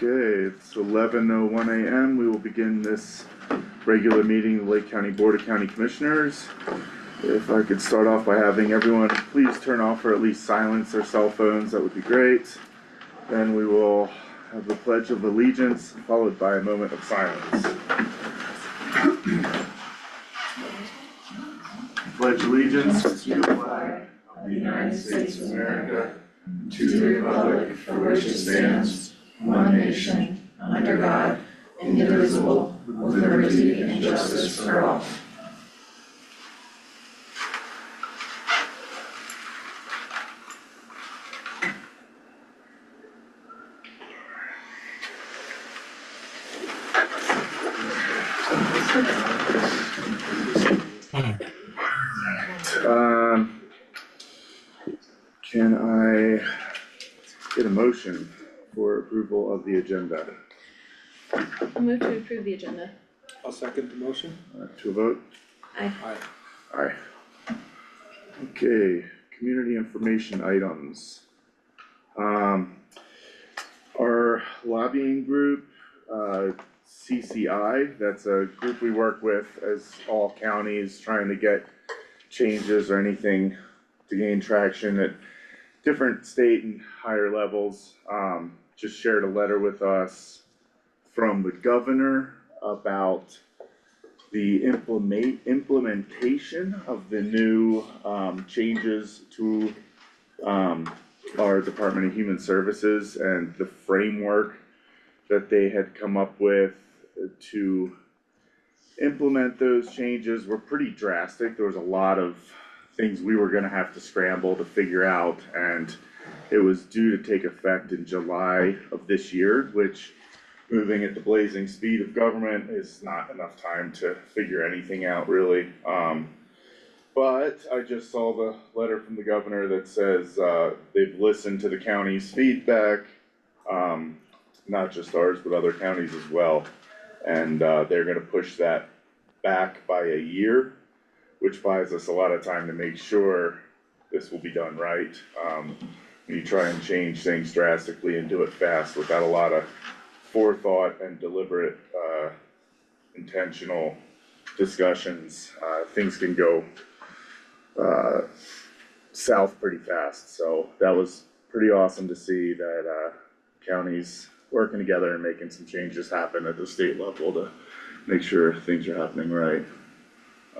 Okay, it's 11:01 a.m. We will begin this regular meeting of the Lake County Board of County Commissioners. If I could start off by having everyone please turn off or at least silence their cell phones, that would be great. Then we will have the Pledge of Allegiance followed by a moment of silence. Pledge allegiance to the flag of the United States of America, to the republic for which it stands, one nation, under God, indivisible, with liberty and justice for all. Can I get a motion for approval of the agenda? I'll move to approve the agenda. I'll second the motion. To a vote? Aye. Aye. Okay, community information items. Our lobbying group, CCI, that's a group we work with as all counties trying to get changes or anything to gain traction at different state and higher levels. Just shared a letter with us from the governor about the implementation of the new changes to our Department of Human Services and the framework that they had come up with to implement those changes were pretty drastic. There was a lot of things we were gonna have to scramble to figure out, and it was due to take effect in July of this year, which, moving at the blazing speed of government, is not enough time to figure anything out really. But I just saw the letter from the governor that says they've listened to the county's feedback, not just ours, but other counties as well. And they're gonna push that back by a year, which buys us a lot of time to make sure this will be done right. When you try and change things drastically and do it fast without a lot of forethought and deliberate, intentional discussions, things can go south pretty fast. So that was pretty awesome to see that counties working together and making some changes happen at the state level to make sure things are happening right.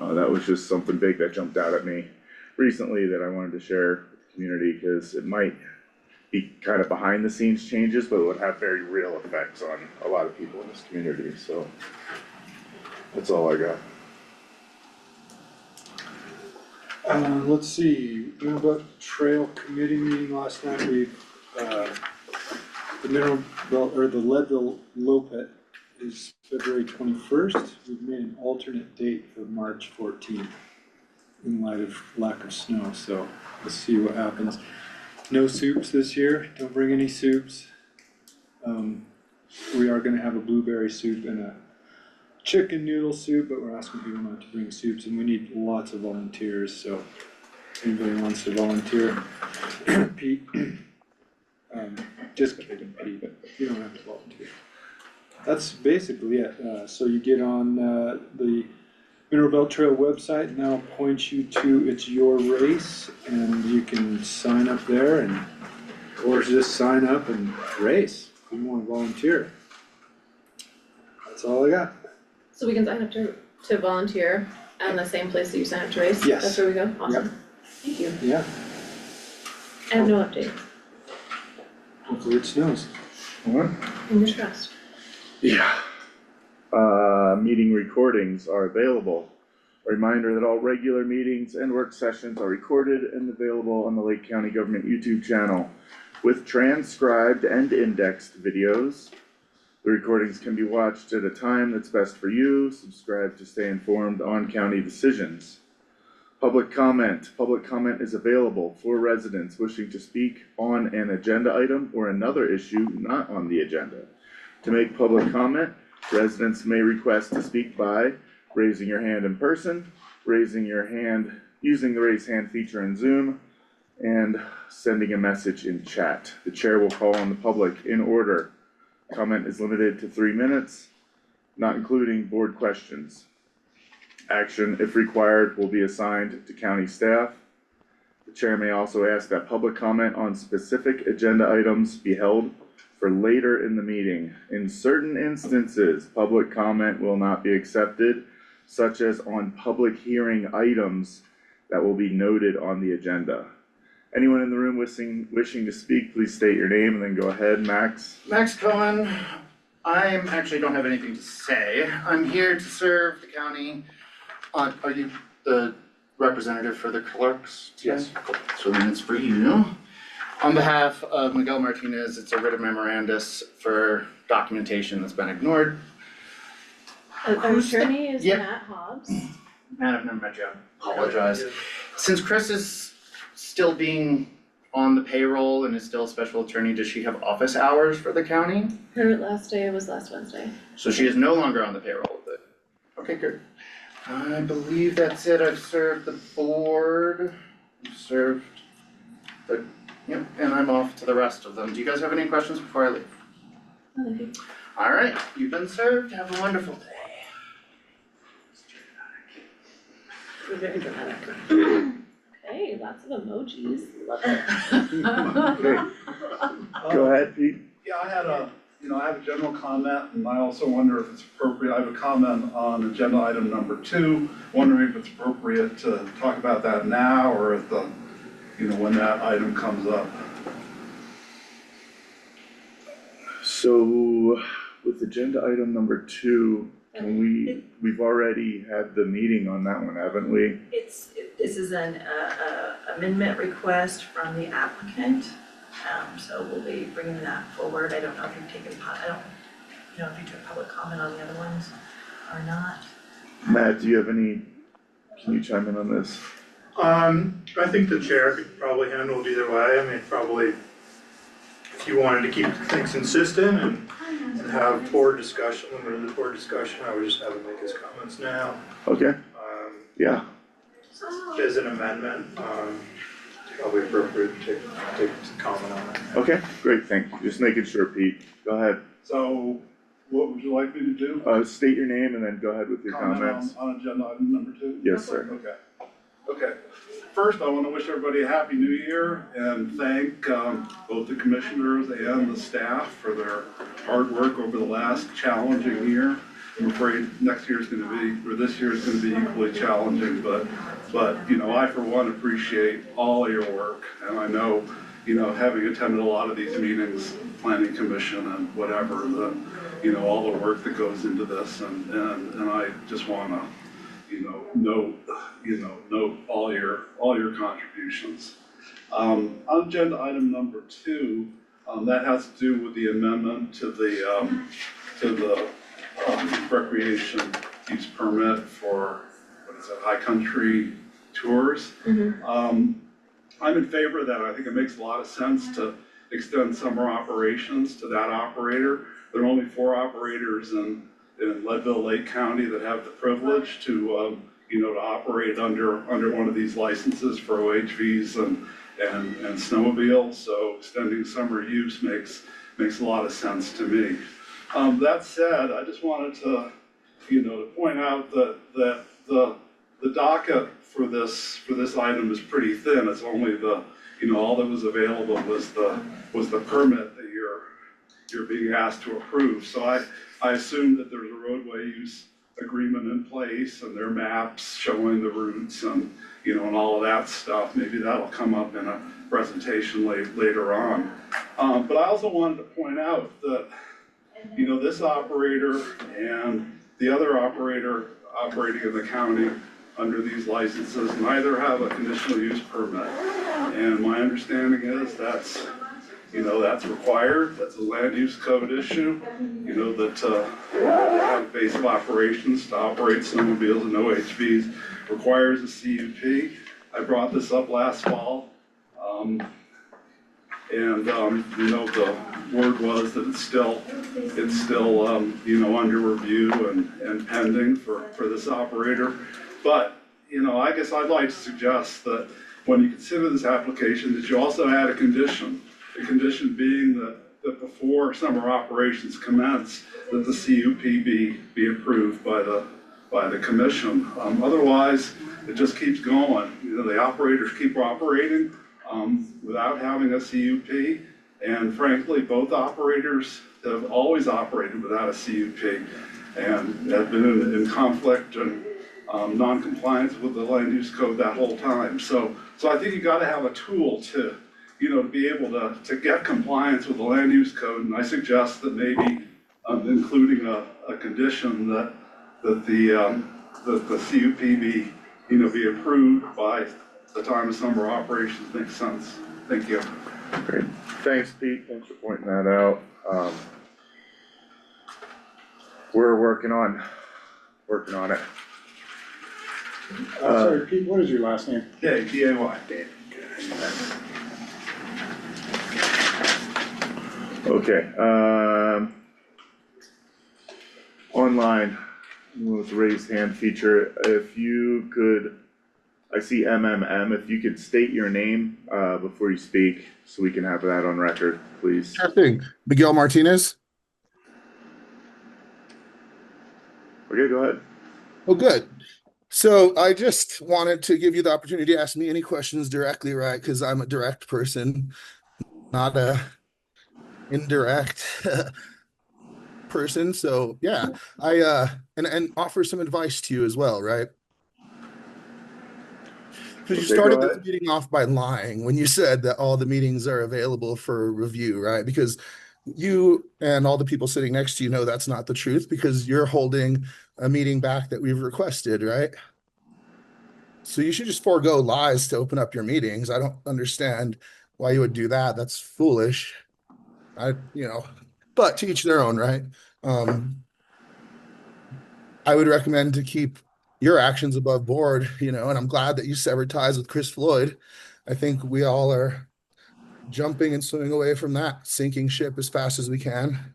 That was just something big that jumped out at me recently that I wanted to share with the community, because it might be kind of behind the scenes changes, but it would have very real effects on a lot of people in this community. So that's all I got. Let's see, Mineral Belt Trail Committee meeting last night, the Mineral Belt, or the Leadville Low Pit is February 21st. We've made an alternate date for March 14th in light of lack of snow, so let's see what happens. No soups this year, don't bring any soups. We are gonna have a blueberry soup and a chicken noodle soup, but we're asking people not to bring soups, and we need lots of volunteers, so if anybody wants to volunteer, Pete, just kidding, Pete, you don't have to volunteer. That's basically it. So you get on the Mineral Belt Trail website, and that'll point you to It's Your Race, and you can sign up there, and or just sign up and race if you want to volunteer. That's all I got. So we can sign up to volunteer on the same place that you sign up to race? Yes. That's where we go? Awesome. Yep. Thank you. Yeah, I have no update. hopefully it snows. Fingers crossed. Yeah. Meeting recordings are available. A reminder that all regular meetings and work sessions are recorded and available on the Lake County Government YouTube channel with transcribed and indexed videos. The recordings can be watched at a time that's best for you. Subscribe to stay informed on county decisions. Public comment. Public comment is available for residents wishing to speak on an agenda item or another issue not on the agenda. To make public comment, residents may request to speak by raising your hand in person, raising your hand using the raise hand feature in Zoom, and sending a message in chat. The chair will call on the public in order. Comment is limited to 3 minutes, not including board questions. Action, if required, will be assigned to county staff. The chair may also ask that public comment on specific agenda items be held for later in the meeting. In certain instances, public comment will not be accepted, such as on public hearing items that will be noted on the agenda. Anyone in the room wishing to speak, please state your name and then go ahead. Max? Max Cohen, I actually don't have anything to say. I'm here to serve the county. Are you the representative for the clerks today? Yes. Cool. So then it's for you. On behalf of Miguel Martinez, it's a writ of memorandus for documentation that's been ignored. Our Who's the- attorney is yeah. Matt Hobbs. Matt, I've never met you, I apologize. Since Chris is still being on the payroll and is still a special attorney, does she have office hours for the county? Her last day was last Wednesday. So she is no longer on the payroll with it. Okay, good. I believe that's it. I've served the board, I've served the, yep, and I'm off to the rest of them. Do you guys have any questions before I leave? Oh, thank you. All right, you've been served. Have a wonderful day. We're very dramatic. Okay, lots of emojis. Love it. Okay, go ahead, Pete. Yeah, I have a general comment, and I also wonder if it's appropriate, I have a comment on agenda item number 2, wondering if it's appropriate to talk about that now, or at the, when that item comes up. So with agenda item number 2, we've already had the meeting on that one, haven't we? This is an amendment request from the applicant, so we'll be bringing that forward. I don't know if you've taken, I don't know if you took public comment on the other ones or not. Matt, do you have any, can you chime in on this? I think the chair could probably handle it either way. I mean, probably if you wanted to keep things consistent and have board discussion, limited board discussion, I would just have him make his comments now. Okay, yeah, As an amendment, probably appropriate to take comment on it. okay, great, thank you. Just making sure, Pete. Go ahead. So, what would you like me to do? State your name and then go ahead with your comments. On agenda item number 2? Yes, sir. Okay. First, I want to wish everybody a happy new year and thank both the commissioners and the staff for their hard work over the last challenging year. I'm afraid next year's going to be, or this year's going to be equally challenging, but I for one appreciate all of your work, and I know, having attended a lot of these meetings, planning commission and whatever, all the work that goes into this, and I just want to note all your contributions. On agenda item number 2, that has to do with the amendment to the recreation use permit for, high country tours. I'm in favor of that. I think it makes a lot of sense to extend summer operations to that operator. There are only 4 operators in Leadville, Lake County that have the privilege to operate under one of these licenses for OHVs and snowmobiles. So extending summer use makes a lot of sense to me. That said, I just wanted to point out that the docket for this item is pretty thin. It's only all that was available was the permit that you're being asked to approve. So I assume that there's a roadway use agreement in place and there are maps showing the routes and all of that stuff. Maybe that'll come up in a presentation later on. But I also wanted to point out that this operator and the other operator operating in the county under these licenses neither have a conditional use permit. And my understanding is that's required, that's a land use code issue, that have base of operations to operate snowmobiles and OHVs requires a CUP. I brought this up last fall, the word was that it's still under review and pending for this operator. But, I guess I'd like to suggest that when you consider this application, that you also add a condition. The condition being that before summer operations commence, that the CUP be approved by the commission. Otherwise, it just keeps going. You know, the operators keep operating without having a CUP. And frankly, both operators have always operated without a CUP and have been in conflict and non-compliance with the land use code that whole time. So I think you gotta have a tool to, you know, to be able to get compliance with the land use code. And I suggest that maybe including a condition that the CUP be, you know, be approved by the time of summer operations makes sense. Thank you. Great, thanks Pete, thanks for pointing that out. We're working on it. Sorry, Pete, what is your last name? Okay, DAY. Okay, online, with raised hand feature, if you could, I see MMM, if you could state your name, before you speak, so we can have that on record, please. Sure thing. Miguel Martinez. Okay, go ahead. Oh, good. So I just wanted to give you the opportunity to ask me any questions directly, right? Because I'm a direct person, not a indirect person. So yeah, I and offer some advice to you as well, right? Because you Okay, started go this ahead. meeting off by lying when you said that all the meetings are available for review, right? Because you and all the people sitting next to you know that's not the truth because you're holding a meeting back that we've requested, right? So you should just forego lies to open up your meetings. I don't understand why you would do that. That's foolish. But to each their own, right? I would recommend to keep your actions above board, and I'm glad that you severed ties with Chris Floyd. I think we all are jumping and swimming away from that sinking ship as fast as we can.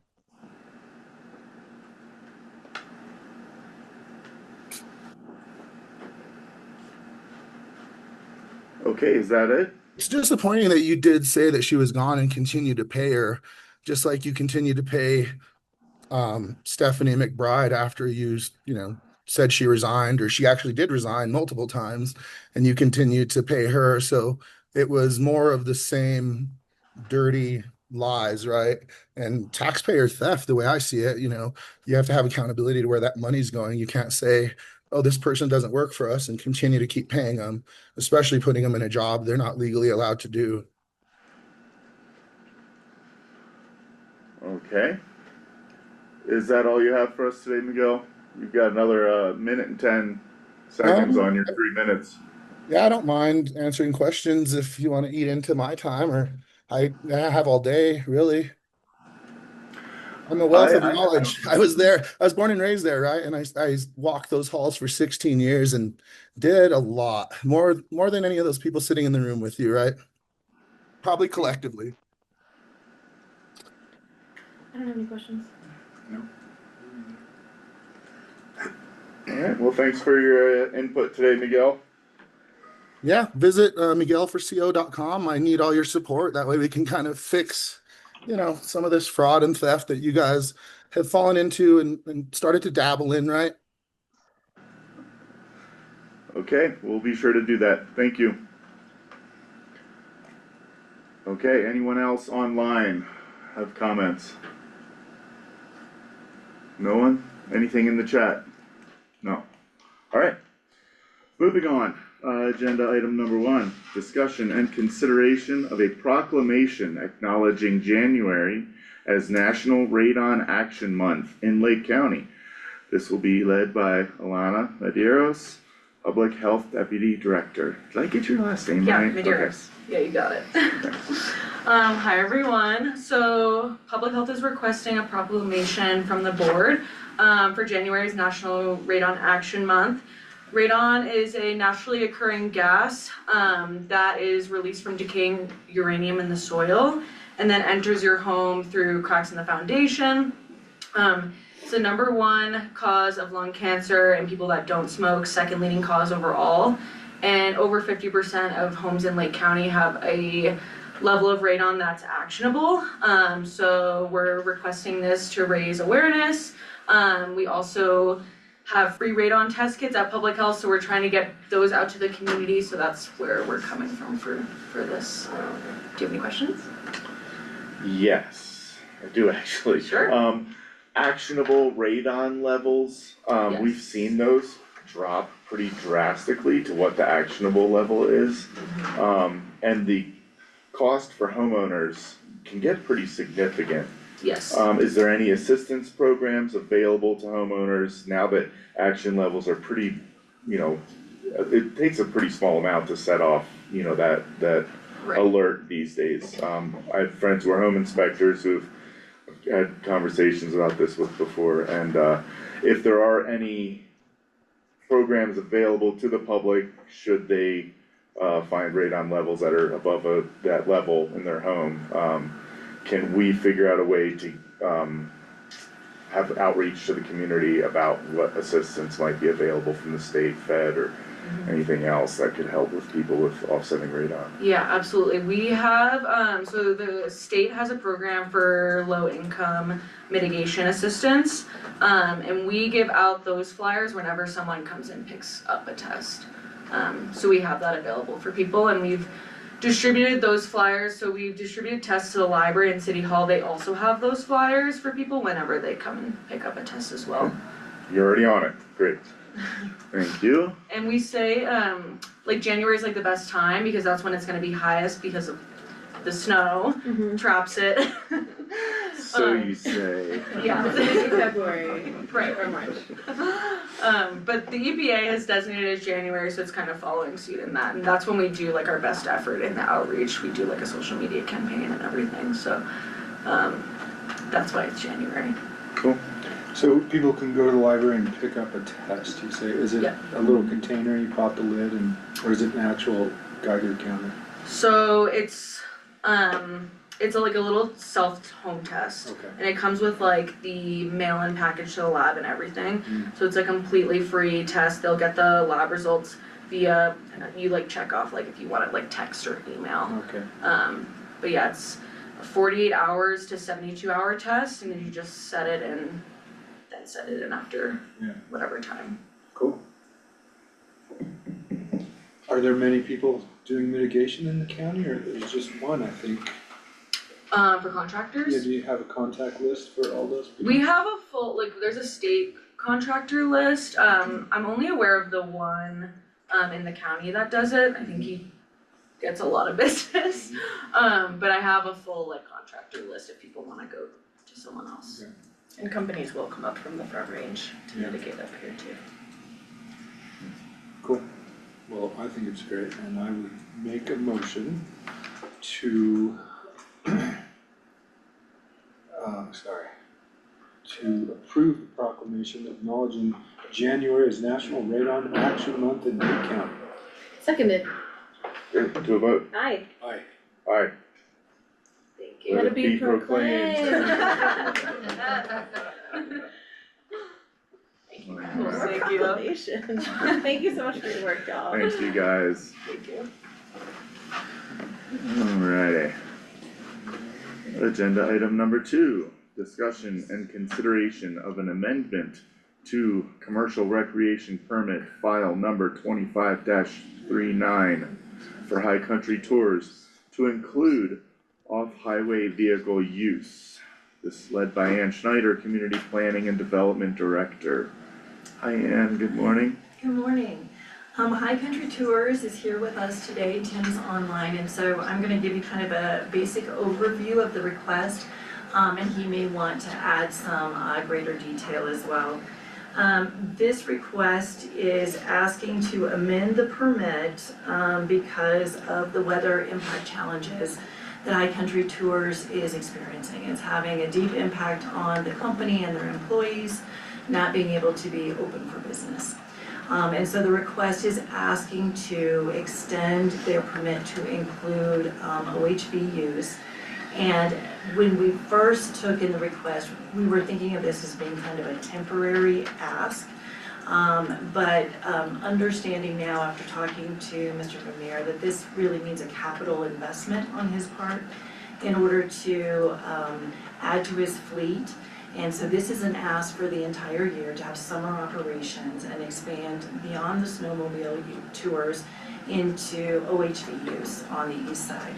Okay, is that it? It's disappointing that you did say that she was gone and continue to pay her, just like you continue to pay Stephanie McBride after you said she resigned, or she actually did resign multiple times, and you continue to pay her. So it was more of the same dirty lies, right? And taxpayer theft, the way I see it, you have to have accountability to where that money's going. You can't say, oh, this person doesn't work for us and continue to keep paying them, especially putting them in a job they're not legally allowed to do. Okay. Is that all you have for us today, Miguel? You've got another minute and 10 seconds on your 3 minutes. Yeah, I don't mind answering questions if you want to eat into my time, or I have all day, really. I'm a wealth of knowledge. I was there. I was born and raised there, right? And I walked those halls for 16 years and did a lot, more than any of those people sitting in the room with you, right? Probably collectively. I don't have any questions. Alright, well, thanks for your input today, Miguel. Yeah, visit miguelforco.com. I need all your support. That way we can kind of fix, some of this fraud and theft that you guys have fallen into and started to dabble in, right? Okay, we'll be sure to do that. Thank you. Okay, anyone else online have comments? No one? Anything in the chat? No. Alright, moving on. Agenda item number 1, discussion and consideration of a proclamation acknowledging January as National Radon Action Month in Lake County. This will be led by Alana Medeiros, Public Health Deputy Director. Did I get your last name Yeah, right? Medeiros. Okay. Yeah, you got it. Hi everyone. So Public Health is requesting a proclamation from the board for January's National Radon Action Month. Radon is a naturally occurring gas that is released from decaying uranium in the soil and then enters your home through cracks in the foundation. It's the number 1 cause of lung cancer in people that don't smoke, second leading cause overall. And over 50% of homes in Lake County have a level of radon that's actionable. So we're requesting this to raise awareness. We also have free radon test kits at Public Health, so we're trying to get those out to the community, so that's where we're coming from for this. Do you have any questions? Yes, I do actually. Sure. Actionable radon levels, we've seen those drop pretty drastically to what the actionable level is. And the cost for homeowners can get pretty significant. Yes. Is there any assistance programs available to homeowners now that action levels are pretty, it takes a pretty small amount to set off, that Right. alert these days. I have friends who are home inspectors who've had conversations about this with before, and if there are any programs available to the public, should they find radon levels that are above that level in their home, can we figure out a way to have outreach to the community about what assistance might be available from the state, fed, or anything else that could help with people with offsetting radon? Yeah, absolutely. We have, so the state has a program for low income mitigation assistance. And we give out those flyers whenever someone comes and picks up a test. So we have that available for people, and we've distributed those flyers. So we've distributed tests to the library and City Hall. They also have those flyers for people whenever they come and pick up a test as well. You're already on it, great. Thank you. And we say, like January is like the best time because that's when it's gonna be highest because of the snow traps it. So you say. Yeah, February, Right. or March. But the EPA has designated as January, so it's kind of following suit in that, and that's when we do like our best effort in the outreach. We do like a social media campaign and everything, so that's why it's January. Cool. So people can go to the library and pick up a test, you say, is it Yeah. a little container, you pop the lid or is it an actual Geiger counter? So it's like a little self home test. Okay. And it comes with like the mail-in package to the lab and everything. So it's a completely free test. They'll get the lab results via, you like check off like if you want it like text or email. Okay. But yeah, it's a 48 hours to 72 hour test, and then you just set it in, then set it in after whatever time. Cool. Are there many people doing mitigation in the county, or there's just one, I think? For contractors? Yeah, do you have a contact list for all those people? We have a full, like, there's a state contractor list. I'm only aware of the one in the county that does it. I think he gets a lot of business. But I have a full like contractor list if people wanna go to someone else. Okay. And companies will come up from the Front Range to mitigate up here too. Cool. Well, I think it's great, and I would make a motion to to approve the proclamation acknowledging January as National Radon Action Month in Dade County. Seconded. Okay, to a vote. Aye. Aye. Aye. Thank Let Let it it be be proclaimed. Thank you. Cool, thank you. Proclamation. Thank you so much for your work, y'all. Thanks you guys. Thank you. Alrighty. Agenda item number 2, discussion and consideration of an amendment to commercial recreation permit file number 25-39 for High Country Tours to include off-highway vehicle use. This is led by Ann Schneider, Community Planning and Development Director. Hi Ann, good morning. Good morning. High Country Tours is here with us today. Tim's online, and so I'm gonna give you kind of a basic overview of the request, and he may want to add some greater detail as well. This request is asking to amend the permit because of the weather impact challenges that High Country Tours is experiencing. It's having a deep impact on the company and their employees not being able to be open for business. And so the request is asking to extend their permit to include OHV use. And when we first took in the request, we were thinking of this as being kind of a temporary ask. But understanding now after talking to Mr. Vermeer that this really means a capital investment on his part in order to add to his fleet. And so this is an ask for the entire year to have summer operations and expand beyond the snowmobile tours into OHV use on the east side.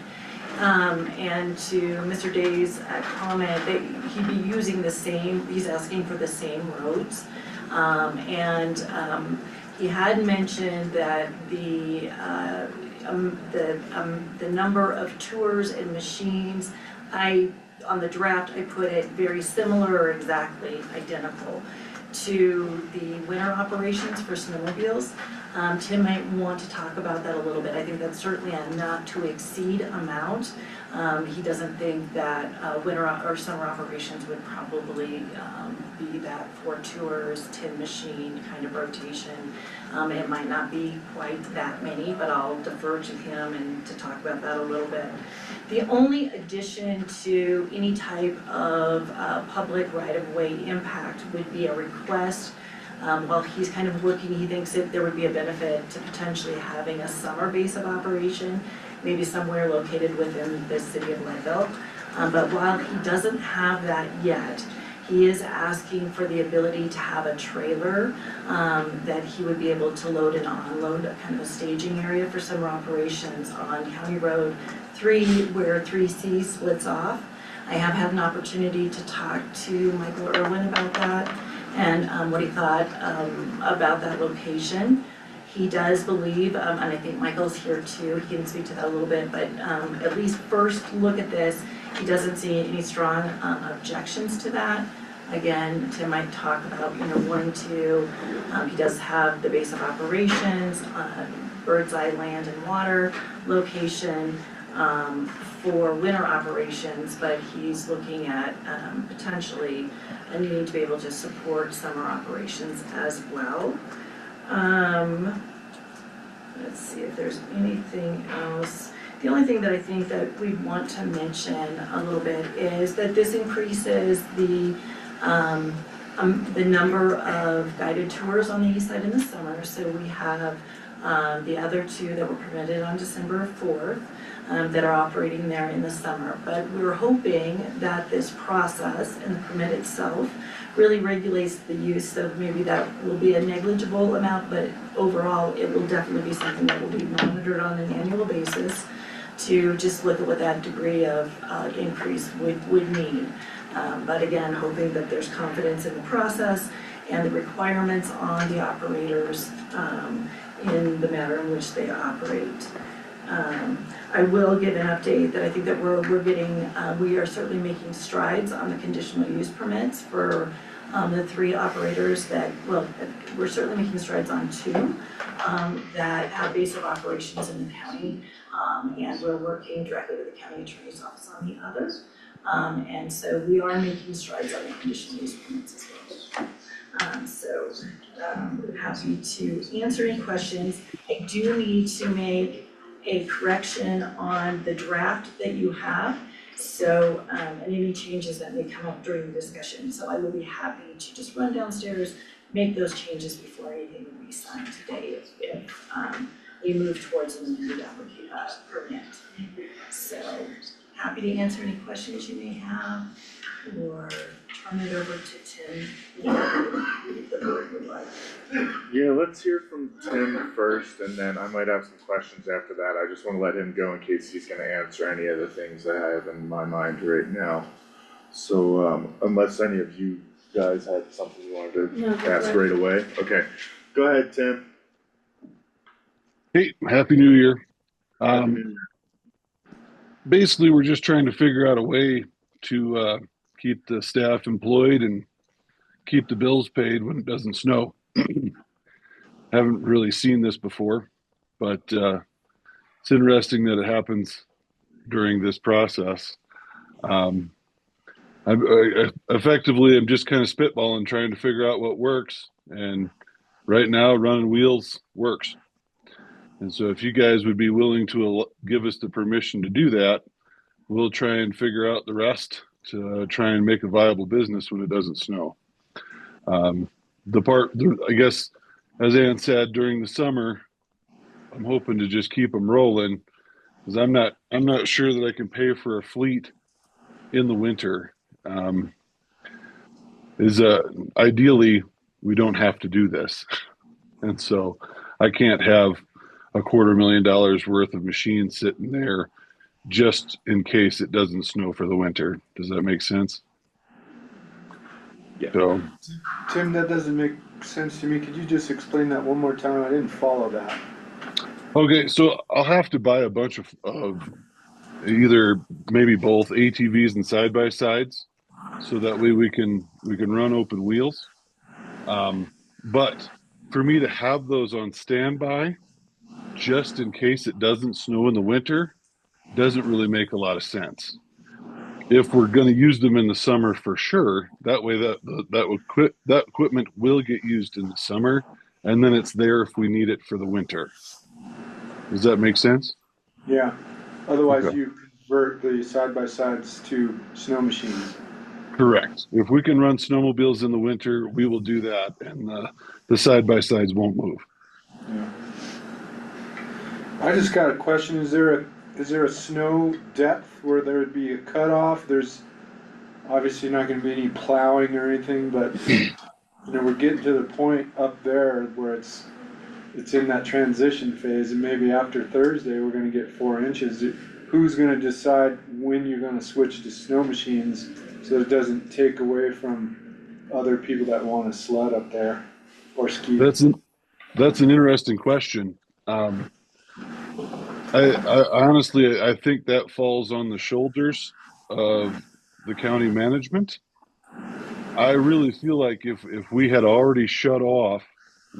And to Mr. Day's comment that he'd be using the same, he's asking for the same roads. He had mentioned that the number of tours and machines, on the draft, I put it very similar or exactly identical to the winter operations for snowmobiles. Tim might want to talk about that a little bit. I think that's certainly a not to exceed amount. He doesn't think that winter or summer operations would probably be that 4 tours, 10 machine kind of rotation. It might not be quite that many, but I'll defer to him and to talk about that a little bit. The only addition to any type of public right-of-way impact would be a request. While he's kind of looking, he thinks that there would be a benefit to potentially having a summer base of operation, maybe somewhere located within the city of Leadville. But while he doesn't have that yet, he is asking for the ability to have a trailer that he would be able to load and unload, kind of a staging area for summer operations on County Road 3, where 3C splits off. I have had an opportunity to talk to Michael Irwin about that and what he thought about that location. He does believe, and I think Michael's here too, he can speak to that a little bit, but at least first look at this, he doesn't see any strong objections to that. Again, Tim might talk about, wanting to, he does have the base of operations, bird's eye land and water location for winter operations, but he's looking at potentially needing to be able to support summer operations as well. Let's see if there's anything else. The only thing that I think that we want to mention a little bit is that this increases the number of guided tours on the east side in the summer. So we have the other 2 that were permitted on December 4th that are operating there in the summer. But we're hoping that this process and the permit itself really regulates the use of, maybe that will be a negligible amount, but overall it will definitely be something that will be monitored on an annual basis to just look at what that degree of increase would mean. But again, hoping that there's confidence in the process and the requirements on the operators in the manner in which they operate. I will give an update that I think that we're getting, we are certainly making strides on the conditional use permits for the 3 operators that, well, we're certainly making strides on 2 that have base of operations in the county, and we're working directly with the county attorney's office on the others. And so we are making strides on the conditional use permits as well. Happy to answer any questions. I do need to make a correction on the draft that you have. So, and any changes that may come up during the discussion. So I will be happy to just run downstairs, make those changes before anything will be signed today if we move towards an amended permit. So happy to answer any questions you may have or turn it over to Tim if the board would like. Yeah, let's hear from Tim first, and then I might have some questions after that. I just wanna let him go in case he's gonna answer any of the things that I have in my mind right now. So, unless any of you guys had something you wanted No, to go ask ahead. right away, okay, go ahead, Tim. Hey, Happy New Year. Happy New Year. Basically, we're just trying to figure out a way to keep the staff employed and keep the bills paid when it doesn't snow. Haven't really seen this before, but it's interesting that it happens during this process. I effectively, I'm just kind of spitballing, trying to figure out what works. And right now, running wheels works. And so if you guys would be willing to give us the permission to do that, we'll try and figure out the rest to try and make a viable business when it doesn't snow. I guess as Ann said, during the summer, I'm hoping to just keep them rolling because I'm not sure that I can pay for a fleet in the winter. Is Ideally we don't have to do this, and so I can't have $250,000 worth of machines sitting there just in case it doesn't snow for the winter. Does that make sense? Yeah. So, Tim, that doesn't make sense to me. Could you just explain that one more time? I didn't follow that. okay, so I'll have to buy a bunch of either maybe both ATVs and side by sides, so that way we can run open wheels. But for me to have those on standby just in case it doesn't snow in the winter doesn't really make a lot of sense. If we're going to use them in the summer for sure, that way that equipment will get used in the summer, and then it's there if we need it for the winter. Does that make sense? Yeah, otherwise Okay. you convert the side-by-sides to snow machines. Correct. If we can run snowmobiles in the winter, we will do that, and the side by sides won't move. Yeah. I just got a question, is there a snow depth where there would be a cutoff? There's obviously not gonna be any plowing or anything, but we're getting to the point up there where it's in that transition phase, and maybe after Thursday, we're gonna get 4 inches. Who's gonna decide when you're gonna switch to snow machines so that it doesn't take away from other people that wanna sled up there or ski? That's an interesting question. Um, I honestly I think that falls on the shoulders of the county management. I really feel like if we had already shut off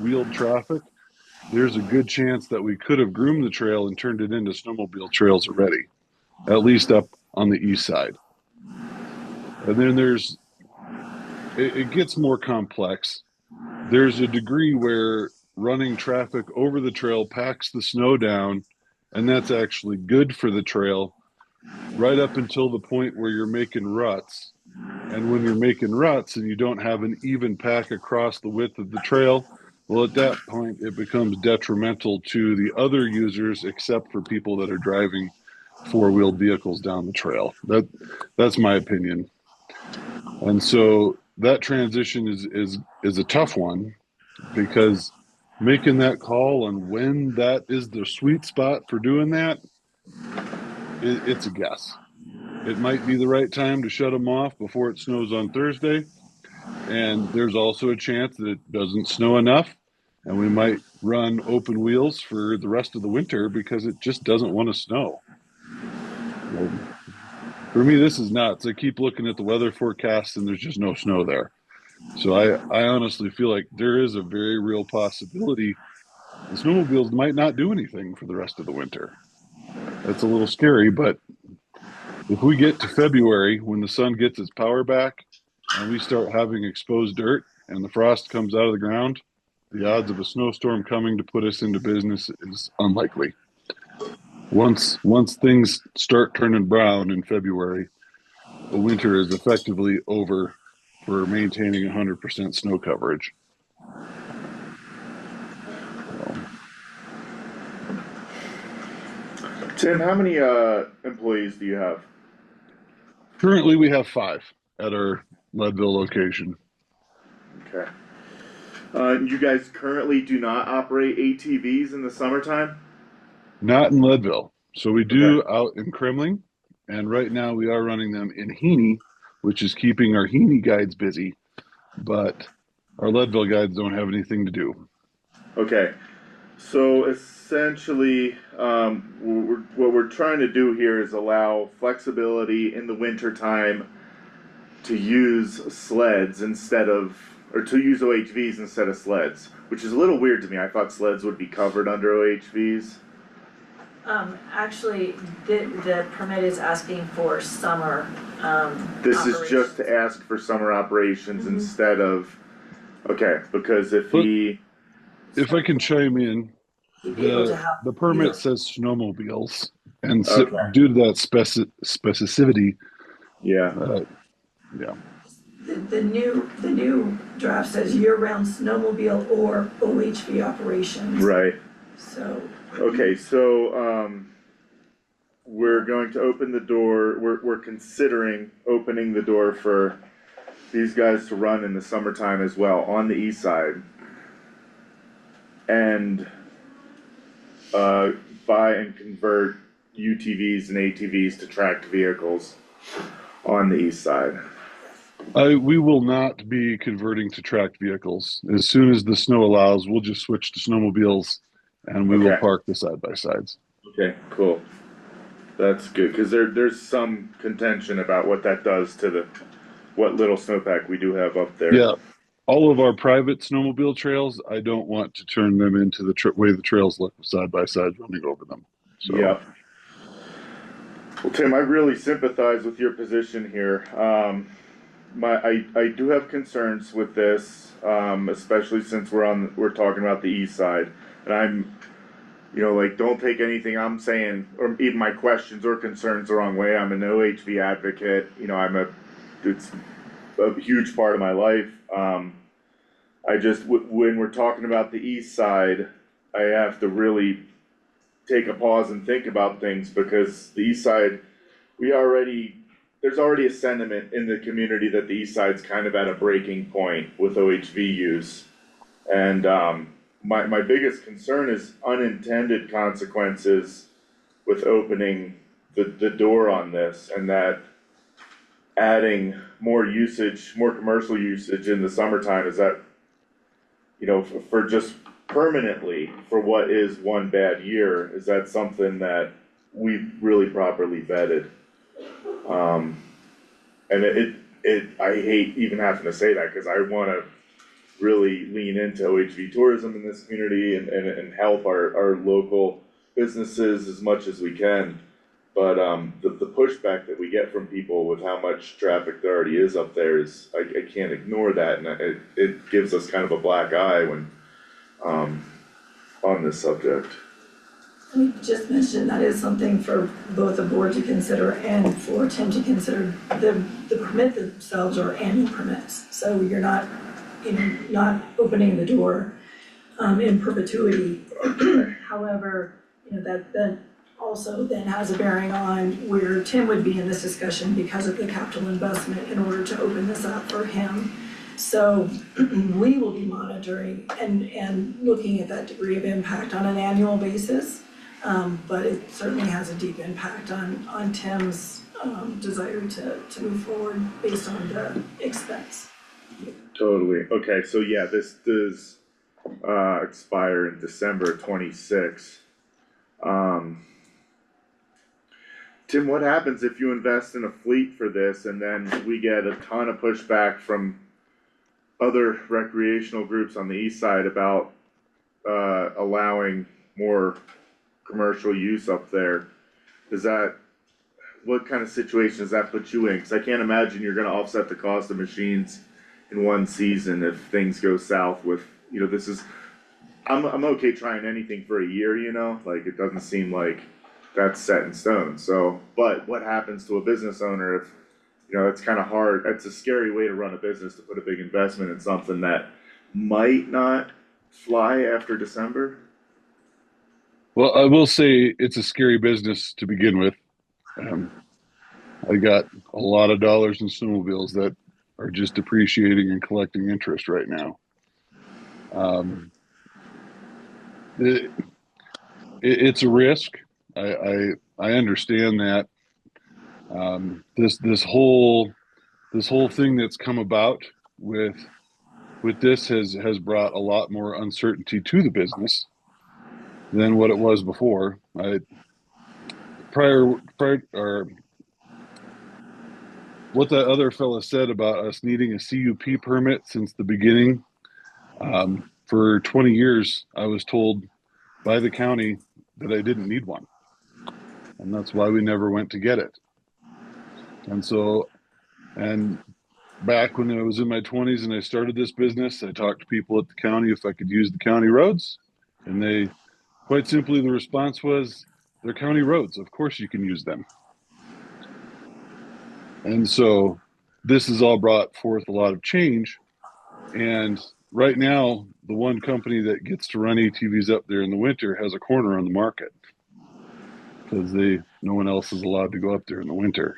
wheeled traffic, there's a good chance that we could have groomed the trail and turned it into snowmobile trails already, at least up on the east side. And then it gets more complex. There's a degree where running traffic over the trail packs the snow down, and that's actually good for the trail right up until the point where you're making ruts. And when you're making ruts and you don't have an even pack across the width of the trail, well, at that point, it becomes detrimental to the other users, except for people that are driving four-wheeled vehicles down the trail. That's my opinion. And so that transition is a tough one because making that call on when that is the sweet spot for doing that, it's a guess. It might be the right time to shut them off before it snows on Thursday. And there's also a chance that it doesn't snow enough and we might run open wheels for the rest of the winter because it just doesn't want to snow. For me, this is nuts. I keep looking at the weather forecast and there's just no snow there. So I honestly feel like there is a very real possibility the snowmobiles might not do anything for the rest of the winter. That's a little scary, but if we get to February when the sun gets its power back and we start having exposed dirt and the frost comes out of the ground, the odds of a snowstorm coming to put us into business is unlikely. Once things start turning brown in February, the winter is effectively over for maintaining 100% snow coverage. Tim, how many employees do you have? Currently, we have 5 at our Leadville location. Okay. You guys currently do not operate ATVs in the summertime? Not in Leadville. So we do Okay. out in Kremling, and right now we are running them in Heaney, which is keeping our Heaney guides busy, but our Leadville guides don't have anything to do. Okay. So essentially, what we're trying to do here is allow flexibility in the winter time to use sleds instead of, or to use OHVs instead of sleds, which is a little weird to me. I thought sleds would be covered under OHVs. Actually, the permit is asking for summer, This is operations. just to ask for summer operations Mhm. instead of, okay, because if But he, if I can chime in, You'd be able to the have, permit says snowmobiles, and so okay, due to that specificity, yeah, yeah. the new draft says year-round snowmobile or OHV operations. Right, So, okay, so, we're going to open the door, we're considering opening the door for these guys to run in the summertime as well, on the east side. And, buy and convert UTVs and ATVs to tracked vehicles on the east side. We will not be converting to tracked vehicles. As soon as the snow allows, we'll just switch to snowmobiles and we will Okay. park the side by sides. Okay, cool. That's good, cause there's some contention about what that does to what little snowpack we do have up there. Yeah. All of our private snowmobile trails, I don't want to turn them into the way the trails look side by side running over them. So, Yep. Well, Tim, I really sympathize with your position here. I do have concerns with this, especially since we're talking about the east side. And I'm, like, don't take anything I'm saying, or even my questions or concerns the wrong way. I'm an OHV advocate, it's a huge part of my life. When we're talking about the east side, I have to really take a pause and think about things, because the east side, there's already a sentiment in the community that the east side's kind of at a breaking point with OHV use. And, my biggest concern is unintended consequences with opening the door on this, and that adding more commercial usage in the summertime, is that, for just permanently, for what is one bad year, is that something that we've really properly vetted? And I hate even having to say that, cause I wanna really lean into OHV tourism in this community and help our local businesses as much as we can. But, the pushback that we get from people with how much traffic there already is up there is, I can't ignore that, and it gives us kind of a black eye when, on this subject. we just mentioned that is something for both the board to consider and for Tim to consider. The permit themselves are annual permits, so you're not, not opening the door in perpetuity. However, that also then has a bearing on where Tim would be in this discussion because of the capital investment in order to open this up for him. So we will be monitoring and looking at that degree of impact on an annual basis. But it certainly has a deep impact on Tim's desire to move forward based on the expense. Totally, okay, so yeah, this does, expire in December 26. Tim, what happens if you invest in a fleet for this and then we get a ton of pushback from other recreational groups on the east side about, allowing more commercial use up there? What kind of situation does that put you in? Cause I can't imagine you're gonna offset the cost of machines in one season if things go south with, I'm okay trying anything for a year, like, it doesn't seem like that's set in stone, so, but what happens to a business owner if, it's kinda hard, it's a scary way to run a business, to put a big investment in something that might not fly after December? well, I will say it's a scary business to begin with. I got a lot of dollars in snowmobiles that are just depreciating and collecting interest right now. It's a risk. I understand that. This whole thing that's come about with this has brought a lot more uncertainty to the business than what it was before. Prior or what that other fella said about us needing a CUP permit since the beginning. For 20 years, I was told by the county that I didn't need one. And that's why we never went to get it. And back when I was in my 20s and I started this business, I talked to people at the county if I could use the county roads. And quite simply, the response was, they're county roads. Of course you can use them. And so this has all brought forth a lot of change. And right now, the one company that gets to run ATVs up there in the winter has a corner on the market because no one else is allowed to go up there in the winter.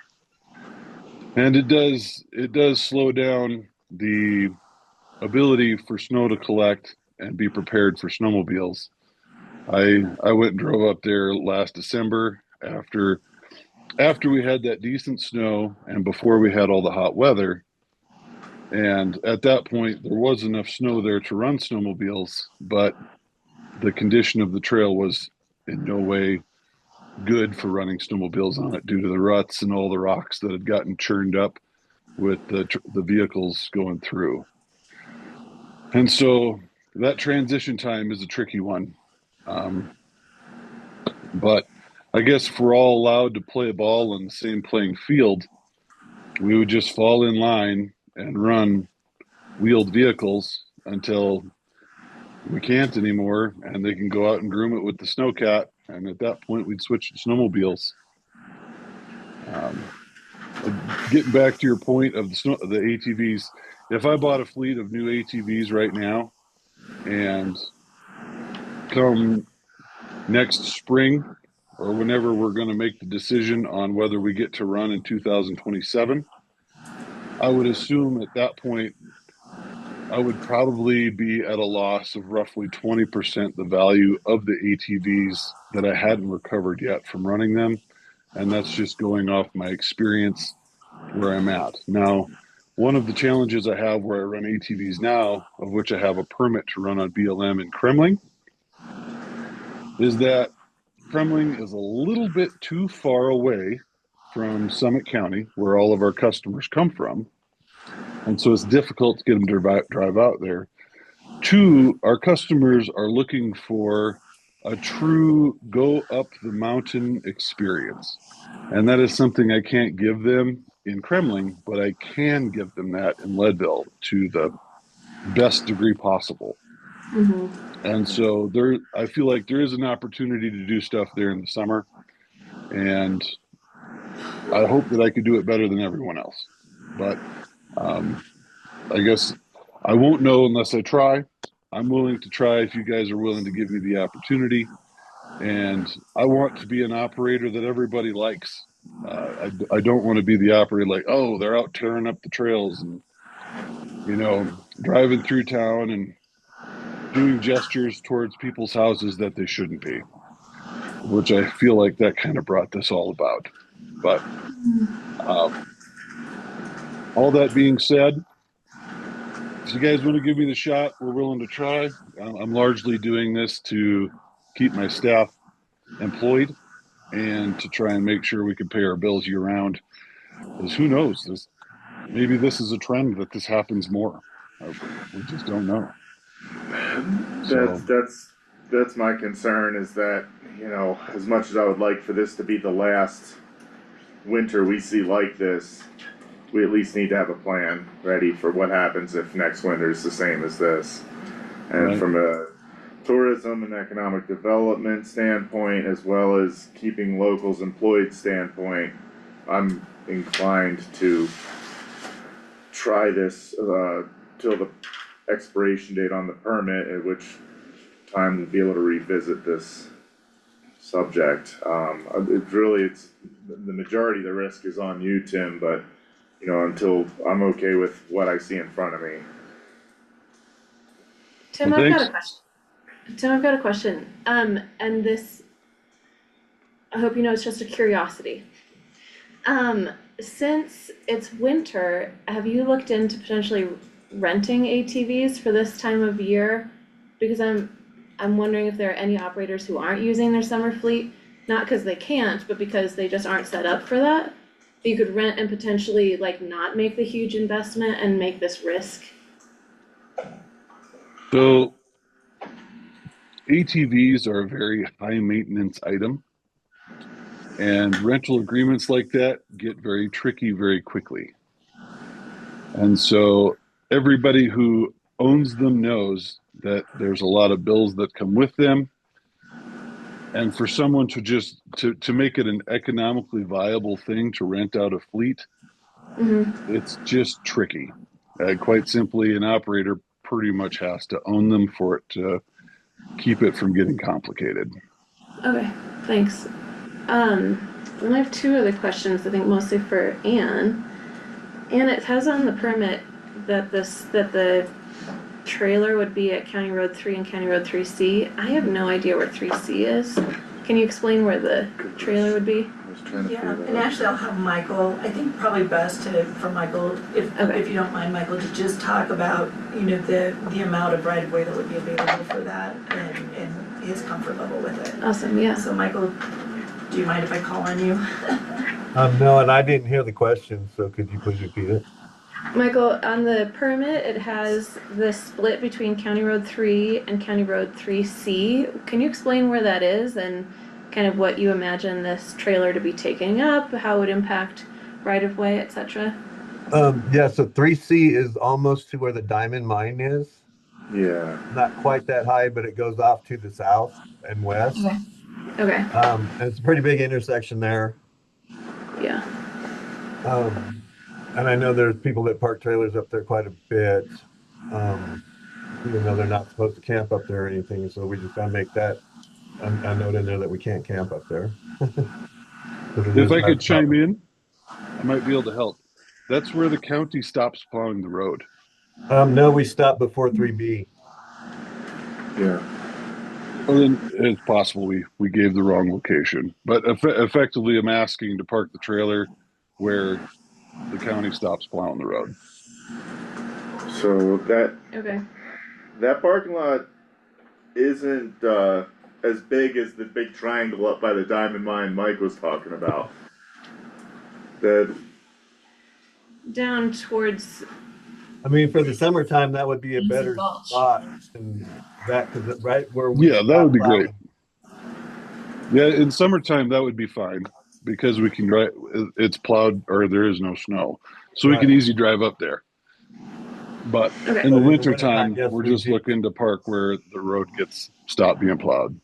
And it does slow down the ability for snow to collect and be prepared for snowmobiles. I went and drove up there last December after we had that decent snow and before we had all the hot weather. And at that point, there was enough snow there to run snowmobiles, but the condition of the trail was in no way good for running snowmobiles on it due to the ruts and all the rocks that had gotten churned up with the vehicles going through. And so that transition time is a tricky one. But I guess if we're all allowed to play ball on the same playing field, we would just fall in line and run wheeled vehicles until we can't anymore, and they can go out and groom it with the snowcat, and at that point we'd switch to snowmobiles. Getting back to your point of the ATVs, if I bought a fleet of new ATVs right now, and come next spring or whenever we're going to make the decision on whether we get to run in 2027, I would assume at that point I would probably be at a loss of roughly 20% the value of the ATVs that I hadn't recovered yet from running them. And that's just going off my experience where I'm at. Now, one of the challenges I have where I run ATVs now, of which I have a permit to run on BLM in Kremling, is that Kremling is a little bit too far away from Summit County, where all of our customers come from. And so it's difficult to get them to drive out there. Two, our customers are looking for a true go up the mountain experience. And that is something I can't give them in Kremling, but I can give them that in Leadville to the best degree possible. And so I feel like there is an opportunity to do stuff there in the summer. And I hope that I could do it better than everyone else. But I guess I won't know unless I try. I'm willing to try if you guys are willing to give me the opportunity. And I want to be an operator that everybody likes. I don't want to be the operator like, oh, they're out tearing up the trails and, driving through town and doing gestures towards people's houses that they shouldn't be, which I feel like that kind of brought this all about. But all that being said, if you guys want to give me the shot, we're willing to try. I'm largely doing this to keep my staff employed and to try and make sure we can pay our bills year round. Because who knows? Maybe this is a trend that this happens more. We just don't know. That's my concern is that, as much as I would like for this to be the last winter we see like this, we at least need to have a plan ready for what happens if next winter is the same as this. And Right. From a tourism and economic development standpoint, as well as keeping locals employed standpoint, I'm inclined to try this till the expiration date on the permit, at which time we'll be able to revisit this subject. It's the majority of the risk is on you, Tim, but until I'm okay with what I see in front of me. Tim, Well, I've got thanks. a question. Tim, I've got a question. And this, I hope you know, it's just a curiosity. Since it's winter, have you looked into potentially renting ATVs for this time of year? Because I'm wondering if there are any operators who aren't using their summer fleet, not because they can't, but because they just aren't set up for that. You could rent and potentially not make the huge investment and make this risk. So ATVs are a very high maintenance item, and rental agreements like that get very tricky very quickly. And so everybody who owns them knows that there's a lot of bills that come with them. And for someone to just to make it an economically viable thing to rent out a fleet, It's just tricky. Quite simply, an operator pretty much has to own them for it to keep it from getting complicated. Okay, thanks. And I have two other questions, I think mostly for Anne. Anne, it says on the permit that the trailer would be at County Road 3 and County Road 3C. I have no idea where 3C is. Can you explain where the trailer would be? I was trying to Yeah, figure that and out. actually I'll have Michael, I think probably best for Michael, Okay. if you don't mind, Michael, to just talk about, the amount of right of way that would be available for that and his comfort level with it. Awesome, yeah. So Michael, do you mind if I call on you? No, and I didn't hear the question, so could you please repeat it? Michael, on the permit, it has the split between County Road 3 and County Road 3C. Can you explain where that is and kind of what you imagine this trailer to be taking up, how it would impact right-of-way, etc.? Yeah, so 3C is almost to where the diamond mine is. Yeah, Not quite that high, but it goes off to the south and west. Okay. Okay, And it's a pretty big intersection there. yeah. Um, and I know there's people that park trailers up there quite a bit. Even though they're not supposed to camp up there or anything, so we just gotta make that a note in there that we can't camp up there. 'Cause it If is I right could on top chime of- in, I might be able to help. That's where the county stops plowing the road. No, we stopped before 3B. yeah. Well, then it's possible we gave the wrong location. But effectively, I'm asking to park the trailer where the county stops plowing the road. So Okay. that parking lot isn't as big as the big triangle up by the diamond mine Mike was talking about. That Down towards I mean, for the summertime, that would be a Easy better Gulch. spot than that, because right where we Yeah, that would stopped be great. plowing. Yeah, in summertime that would be fine because we can drive. It's plowed or there is no snow, so we can Right. easy drive up there. But Okay. in the But in the winter wintertime, time, yes, we're we just do. looking to park where the road gets stopped being plowed.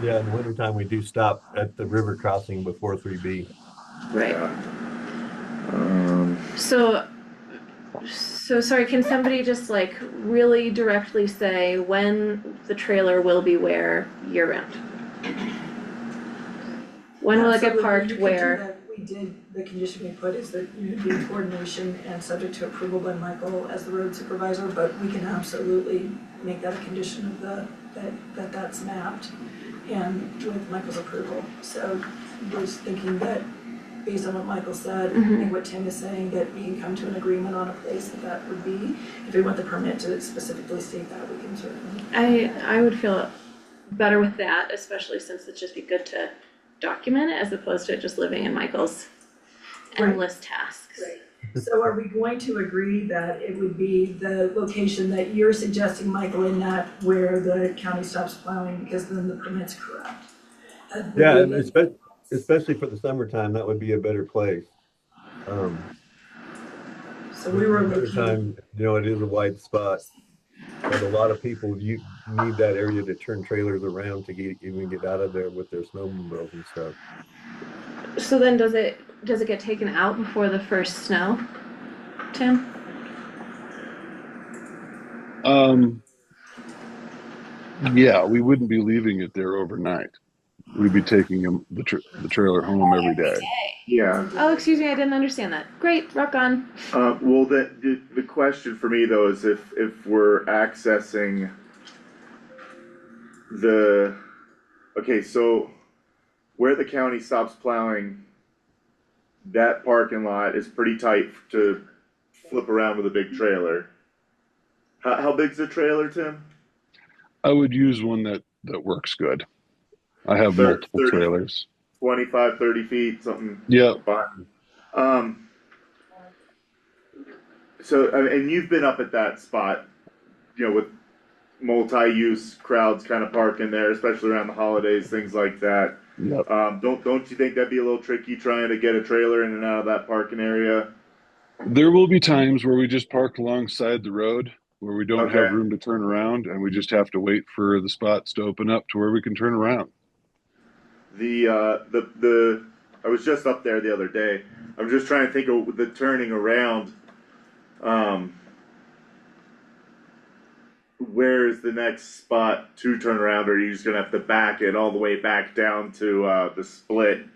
Yeah, in the wintertime, we do stop at the river crossing before 3B. Right. um, So sorry, can somebody just like really directly say when the trailer will be where year round? When will it get Absolutely, parked you can do where? that. The condition we put is that you do coordination and subject to approval by Michael as the road supervisor, but we can absolutely make that a condition of that's mapped and with Michael's approval. So we're just thinking that based on what Michael said, I think what Tim is saying, that we can come to an agreement on a place that would be. If we want the permit to specifically state that, we can certainly. I would feel better with that, especially since it'd just be good to document it as opposed to it just living in Michael's endless tasks. Right. So are we going to agree that it would be the location that you're suggesting, Michael, in that where the county stops plowing, because then the permit's correct? Yeah, and especially for the summertime, that would be a better place. So we were looking, Wintertime, it is a wide spot, but a lot of people you need that area to turn trailers around to even get out of there with their snowmobiles and stuff. So then does it get taken out before the first snow, Tim? Yeah, we wouldn't be leaving it there overnight. We'd be taking the trailer home every day. yeah. Oh, excuse me, I didn't understand that. Great, rock on. Well, the question for me though is if we're accessing the, okay, so where the county stops plowing, that parking lot is pretty tight to flip around with a big trailer. How big's the trailer, Tim? I would use one that works good. I have multiple 30, trailers. 25, 30 feet, something. Yeah. Fine. So, and you've been up at that spot, with multi-use crowds kind of parking there, especially around the holidays, things like that. Yep. Don't you think that'd be a little tricky trying to get a trailer in and out of that parking area? There will be times where we just park alongside the road where we don't Okay. have room to turn around and we just have to wait for the spots to open up to where we can turn around. The I was just up there the other day. I'm just trying to think of the turning around. Where is the next spot to turn around, or are you just gonna have to back it all the way back down to the split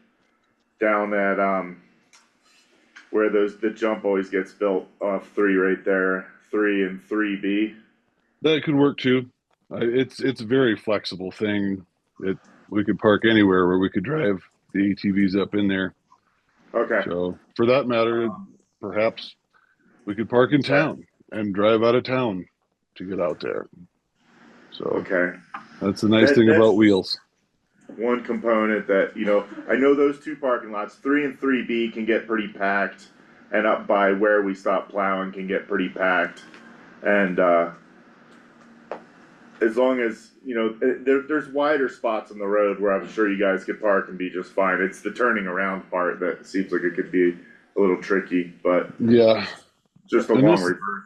down at where the jump always gets built off 3 right there, 3 and 3B. That could work too. It's a very flexible thing. We could park anywhere where we could drive the ATVs up in there. Okay. So for that matter, perhaps we could park in town and drive out of town to get out there. So Okay. that's the nice thing about wheels. One component that, I know those 2 parking lots, 3 and 3B can get pretty packed, and up by where we stop plowing can get pretty packed. And as long as, there's wider spots on the road where I'm sure you guys could park and be just fine. It's the turning around part that seems like it could be a little tricky, but yeah, just a long reverse.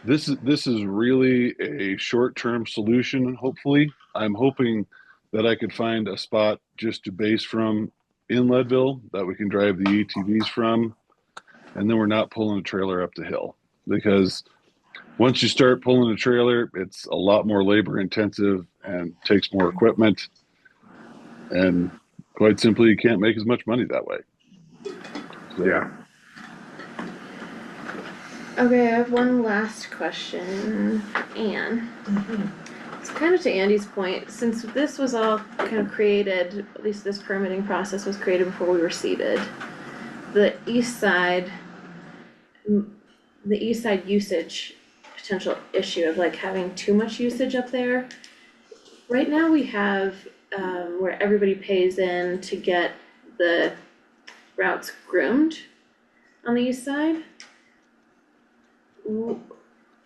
This is really a short-term solution, hopefully. I'm hoping that I could find a spot just to base from in Leadville that we can drive the ATVs from, and then we're not pulling a trailer up the hill. Because once you start pulling a trailer, it's a lot more labor intensive and takes more equipment. And quite simply, you can't make as much money that way. So, Yeah. Okay, I have one last question, Anne. So kind of to Andy's point, since this was all kind of created, at least this permitting process was created before we were seated, the east side usage potential issue of like having too much usage up there. Right now we have where everybody pays in to get the routes groomed on the east side.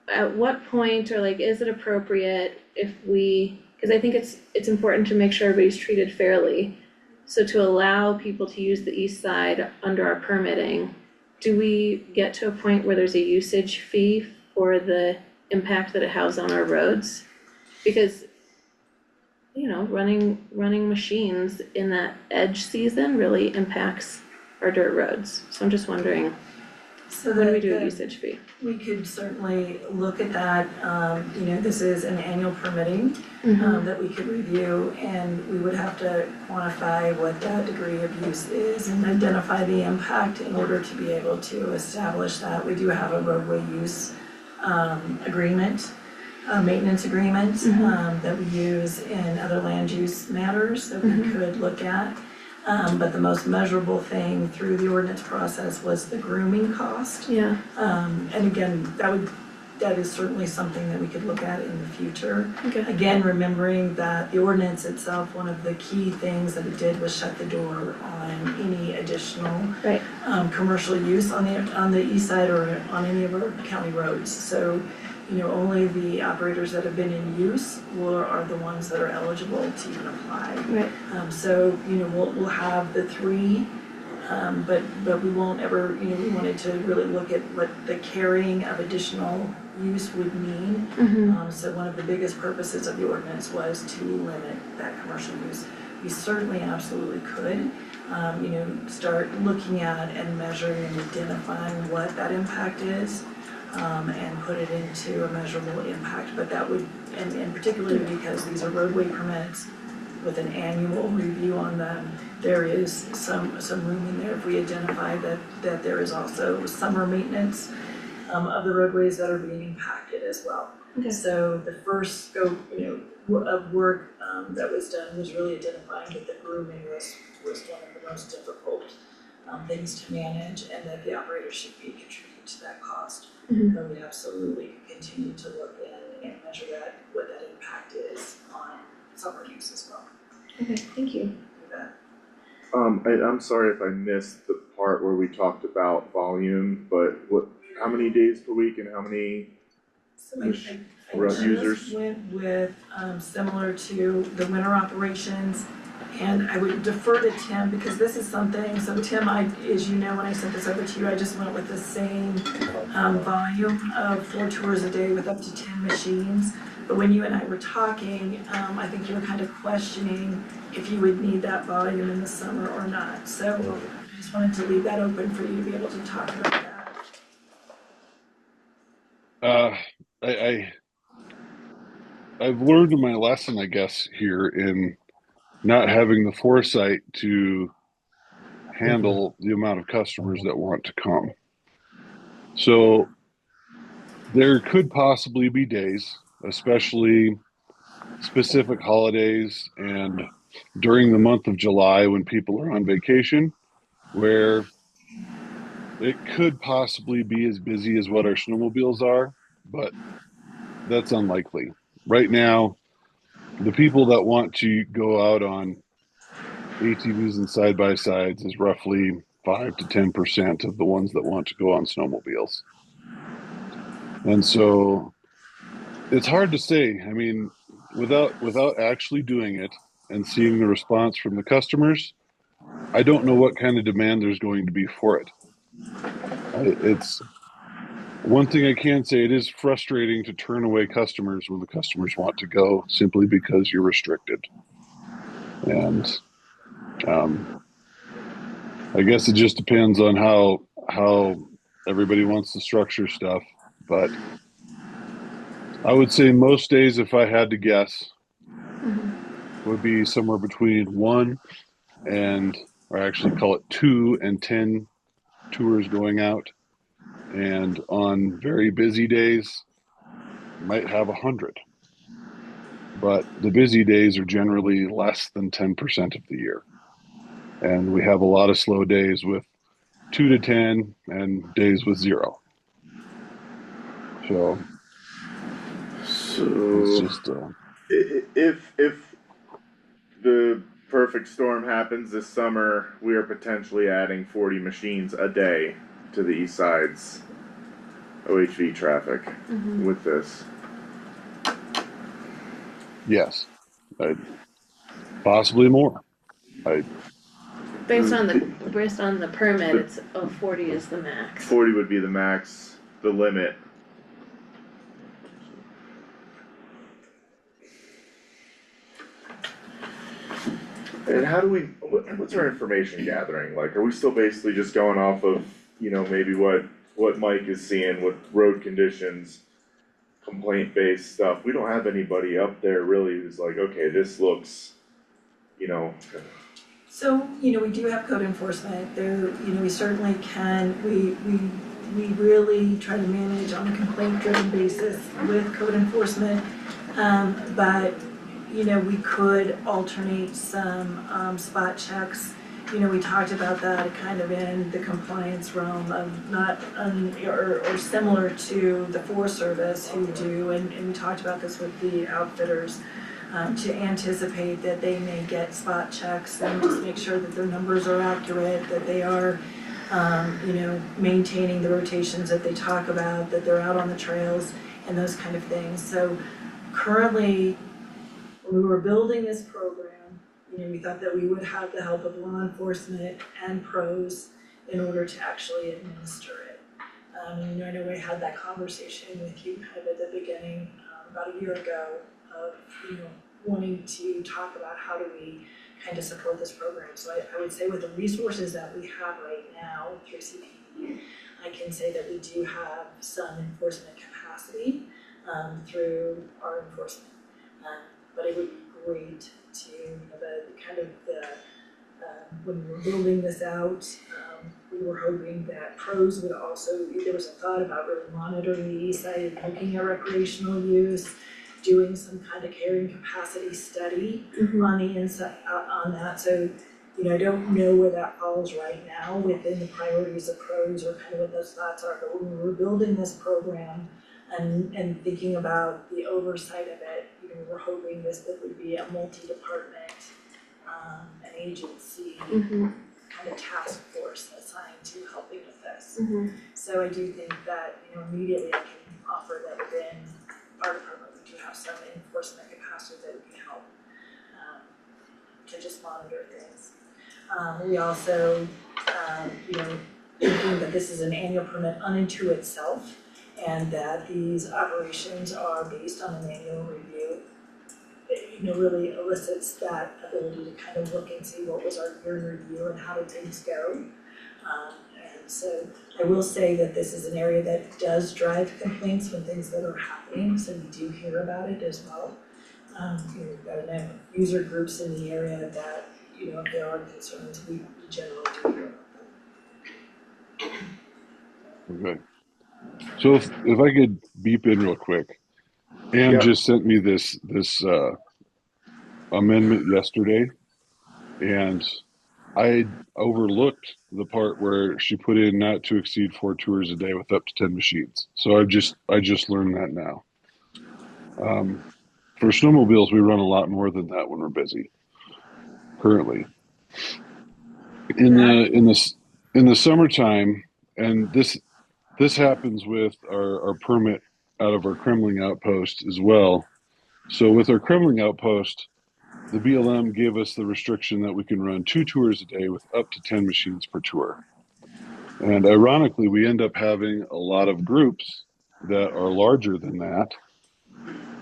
At what point, or like, is it appropriate if because I think it's important to make sure everybody's treated fairly. So to allow people to use the east side under our permitting, do we get to a point where there's a usage fee for the impact that it has on our roads? Because, running machines in that edge season really impacts our dirt roads. So I'm just wondering, when do we do a usage fee? We could certainly look at that. This is an annual permitting that we could review, and we would have to quantify what that degree of use is and identify the impact in order to be able to establish that. We do have a roadway use agreement, maintenance agreement that we use in other land use matters that we could look at. But the most measurable thing through the ordinance process was the grooming cost. Yeah. And again, that is certainly something that we could look at in the future. Okay. Again, remembering that the ordinance itself, one of the key things that it did was shut the door on any additional Right. Commercial use on the east side or on any of our county roads. So, only the operators that have been in use are the ones that are eligible to even apply. Right. So, we'll have the 3, but we won't ever, we wanted to really look at what the carrying of additional use would mean. So one of the biggest purposes of the ordinance was to limit that commercial use. We certainly absolutely could, start looking at and measuring and identifying what that impact is. And put it into a measurable impact, but that would, and particularly because these are roadway permits with an annual review on them, there is some room in there if we identify that there is also summer maintenance of the roadways that are being impacted as well. Okay. So the first scope, of work that was done was really identifying that the grooming was one of the most difficult things to manage, and that the operator should be contributing to that cost. But we absolutely continue to look in and measure what that impact is on summer use as well. Okay, thank you. I'm sorry if I missed the part where we talked about volume, but how many days per week and how many So road users? just went with similar to the winter operations, and I would defer to Tim because this is something, so Tim, as you know, when I sent this over to you, I just went with the same volume of 4 tours a day with up to 10 machines. But when you and I were talking, I think you were kind of questioning if you would need that volume in the summer or not. So I just wanted to leave that open for you to be able to talk about that. I've learned my lesson, I guess, here in not having the foresight to handle the amount of customers that want to come. So there could possibly be days, especially specific holidays and during the month of July when people are on vacation, where it could possibly be as busy as what our snowmobiles are, but that's unlikely. Right now, the people that want to go out on ATVs and side by sides is roughly 5 to 10% of the ones that want to go on snowmobiles. And so it's hard to say. I mean, without actually doing it and seeing the response from the customers, I don't know what kind of demand there's going to be for it. It's one thing I can say, it is frustrating to turn away customers when the customers want to go simply because you're restricted. And I guess it just depends on how everybody wants to structure stuff. But I would say most days, if I had to guess, would be somewhere between 1 and, or actually call it 2 and 10 tours going out. And on very busy days, might have 100. But the busy days are generally less than 10% of the year. And we have a lot of slow days with 2 to 10 and days with 0. So it's just if the perfect storm happens this summer, we are potentially adding 40 machines a day to the east side's OHV traffic with this. yes, possibly more. Based on the permit, it's 40 is the max. 40 would be the max, the limit. And how do we, what's our information gathering? Like, are we still basically just going off of, you know, maybe what Mike is seeing with road conditions, complaint-based stuff? We don't have anybody up there really who's like, okay, this looks, you know. So, we do have code enforcement there, we certainly can, we really try to manage on a complaint-driven basis with code enforcement. But, we could alternate some, spot checks. We talked about that kind of in the compliance realm of not, or similar to the Forest Service who do, and we talked about this with the outfitters. To anticipate that they may get spot checks and just make sure that their numbers are accurate, that they are, maintaining the rotations that they talk about, that they're out on the trails and those kind of things. So currently, when we were building this program, we thought that we would have the help of law enforcement and pros in order to actually administer it. I know we had that conversation with you kind of at the beginning, about a year ago, of, wanting to talk about how do we kind of support this program. So I would say with the resources that we have right now through CPE, I can say that we do have some enforcement capacity through our enforcement. But it would be great to, when we were building this out, we were hoping that pros would also, there was a thought about really monitoring the east side and looking at recreational use, doing some kind of carrying capacity study on the inside, on that. So, I don't know where that falls right now within the priorities of pros or kind of what those thoughts are, but when we were building this program and thinking about the oversight of it, we were hoping this would be a multi-department, an agency kind of task force assigned to helping with this. So I do think that, immediately I can offer that within our department, we do have some enforcement capacity that we can help to just monitor things. We also, thinking that this is an annual permit unto itself, and that these operations are based on an annual review. It, really elicits that ability to kind of look and see what was our year in review and how did things go. And so I will say that this is an area that does drive complaints when things that are happening, so we do hear about it as well. We've got enough user groups in the area that, if there are concerns, we generally do hear about them. Okay. So if I could beep in real quick, Ann Yep. just sent me this amendment yesterday, and I overlooked the part where she put in not to exceed 4 tours a day with up to 10 machines. So I just learned that now. For snowmobiles, we run a lot more than that when we're busy. Currently, in the summertime, and this happens with our permit out of our Kremling outpost as well. So with our Kremling outpost, the BLM gave us the restriction that we can run 2 tours a day with up to 10 machines per tour. And ironically, we end up having a lot of groups that are larger than that.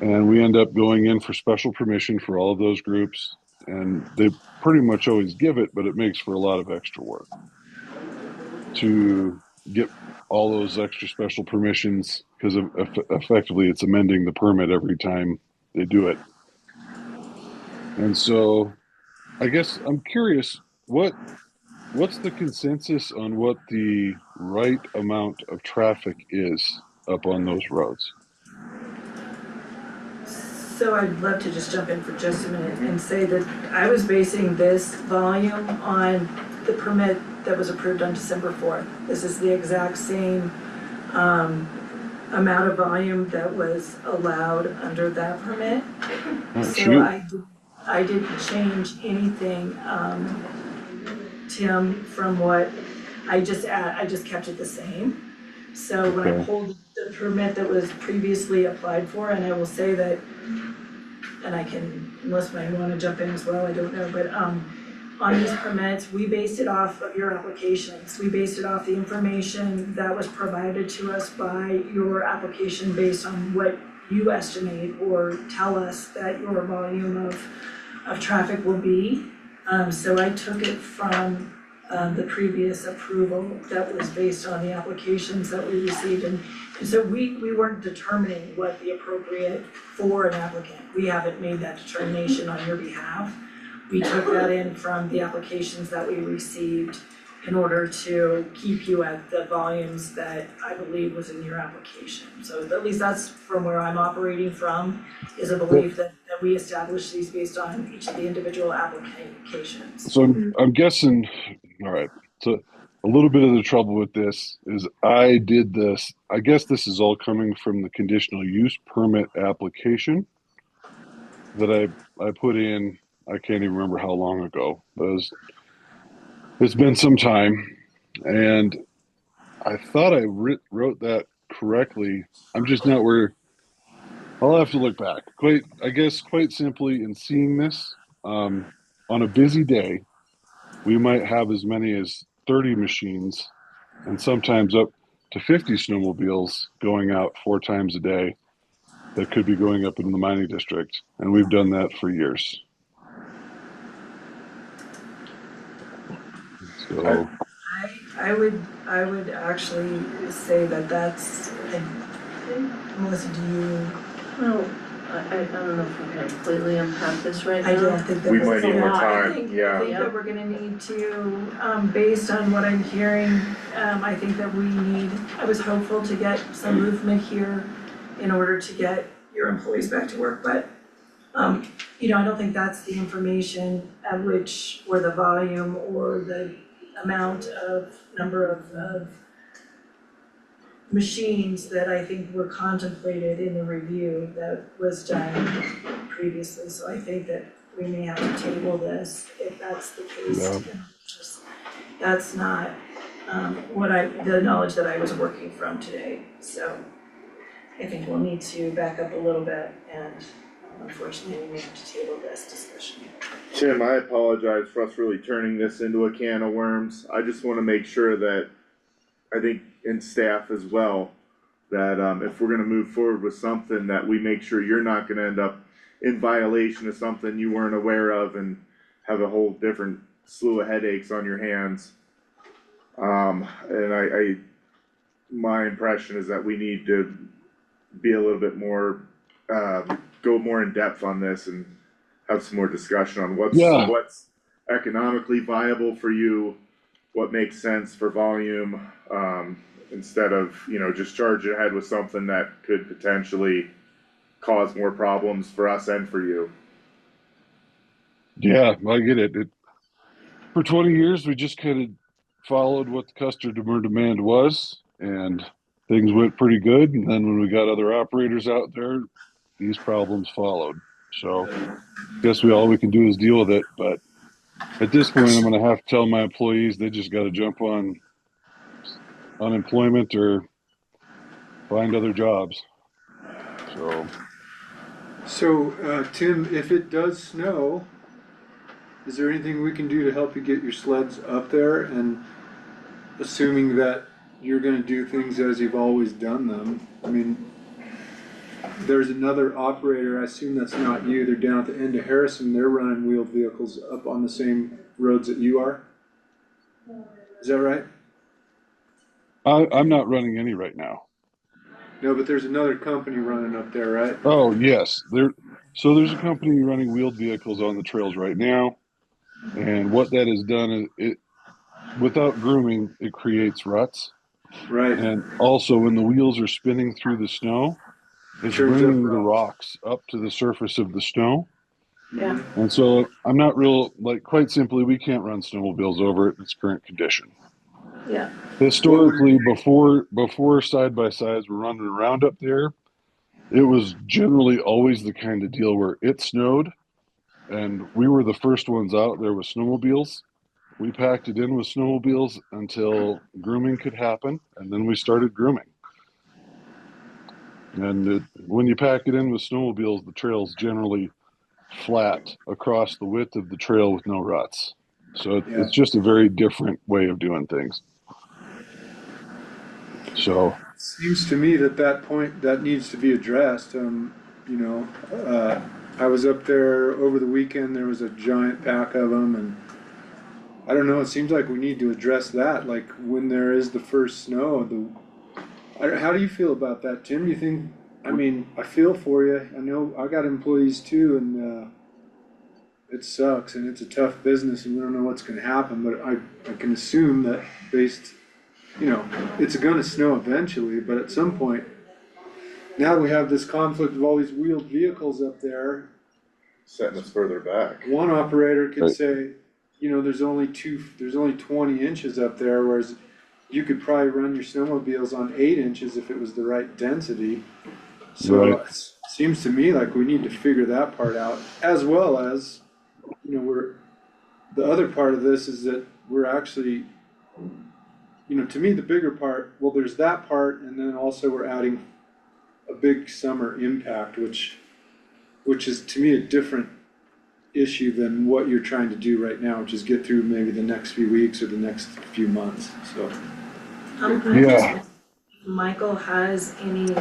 And we end up going in for special permission for all of those groups. And they pretty much always give it, but it makes for a lot of extra work to get all those extra special permissions, because effectively it's amending the permit every time they do it. And so I guess I'm curious, what's the consensus on what the right amount of traffic is up on those roads? So I'd love to just jump in for just a minute and say that I was basing this volume on the permit that was approved on December 4th. This is the exact same amount of volume that was allowed under that permit. Oh, So shoot. I didn't change anything, Tim, from what I just kept it the same. So when I Okay. pulled the permit that was previously applied for, and I will say that, and I can, unless I wanna jump in as well, I don't know, but on these permits, we based it off of your applications. We based it off the information that was provided to us by your application based on what you estimate or tell us that your volume of traffic will be. So I took it from the previous approval that was based on the applications that we received. And so we weren't determining what the appropriate for an applicant. We haven't made that determination on your behalf. We took that in from the applications that we received in order to keep you at the volumes that I believe was in your application. So at least that's from where I'm operating from, is a belief that we establish these based on each of the individual applications. So I'm guessing, all right, so a little bit of the trouble with this is I did this, I guess this is all coming from the conditional use permit application that I put in, I can't even remember how long ago, but it's been some time, and I thought I wrote that correctly. I'm just not where, I'll have to look back. Quite simply, in seeing this, on a busy day, we might have as many as 30 machines and sometimes up to 50 snowmobiles going out 4 times a day that could be going up in the mining district. And we've done that for years. So I would actually say that that's, Melissa, do you? Well, I don't know if we can completely unpack this right now. I don't think that We was might need more I time, think yeah. that we're gonna need to, based on what I'm hearing, I think that I was hopeful to get some movement here in order to get your employees back to work, but I don't think that's the information at which, or the volume, or the number of machines that I think were contemplated in the review that was done previously, so I think that we may have to table this if that's the case. Yeah. That's not the knowledge that I was working from today, so I think we'll need to back up a little bit, and unfortunately, we may have to table this discussion. Tim, I apologize for us really turning this into a can of worms. I just wanna make sure that, I think, in staff as well, that, if we're gonna move forward with something, that we make sure you're not gonna end up in violation of something you weren't aware of and have a whole different slew of headaches on your hands. And my impression is that we need to be a little bit more, go more in depth on this and have some more discussion on Yeah. what's economically viable for you, what makes sense for volume, instead of, just charge ahead with something that could potentially cause more problems for us and for you. Yeah, I get it. For 20 years, we just kind of followed what the customer demand was, and things went pretty good. And then when we got other operators out there, these problems followed. So, guess all we can do is deal with it. But at this point, I'm going to have to tell my employees they just got to jump on unemployment or find other jobs. So, Tim, if it does snow, is there anything we can do to help you get your sleds up there? And assuming that you're gonna do things as you've always done them, I mean, there's another operator, I assume that's not you, they're down at the end of Harrison, they're running wheeled vehicles up on the same roads that you are? Is that right? I'm not running any right now. No, but there's another company running up there, right? Oh, yes. There's a company running wheeled vehicles on the trails right now. And what that has done is without grooming, it creates ruts. Right, And also, when the wheels are spinning through the snow, it's turns up bringing the rocks. rocks up to the surface of the snow. Yeah. And so I'm not quite simply, we can't run snowmobiles over it in its current condition. Yeah. What would Historically, before side by sides were running around up there, it was generally always the kind of deal where it snowed and we were the first ones out there with snowmobiles. We packed it in with snowmobiles until grooming could happen, and then we started grooming. And when you pack it in with snowmobiles, the trail's generally flat across the width of the trail with no ruts. So yeah. it's just a very different way of doing things. So, Seems to me that that point, that needs to be addressed, I was up there over the weekend, there was a giant pack of them, and I don't know, it seems like we need to address that, like when there is the first snow, how do you feel about that, Tim? Do you think, I feel for you, I know I got employees too, and, it sucks, and it's a tough business, and we don't know what's gonna happen, but I can assume that based, it's gonna snow eventually, but at some point, now we have this conflict of all these wheeled vehicles up there. Setting us further back. One operator could Right. say, there's only 20 inches up there, whereas you could probably run your snowmobiles on 8 inches if it was the right density. So Right. it seems to me like we need to figure that part out, as well as, the other part of this is that we're actually, to me, the bigger part, well, there's that part, and then also we're adding a big summer impact, which is to me a different issue than what you're trying to do right now, which is get through maybe the next few weeks or the next few months, so. Yeah. Michael has any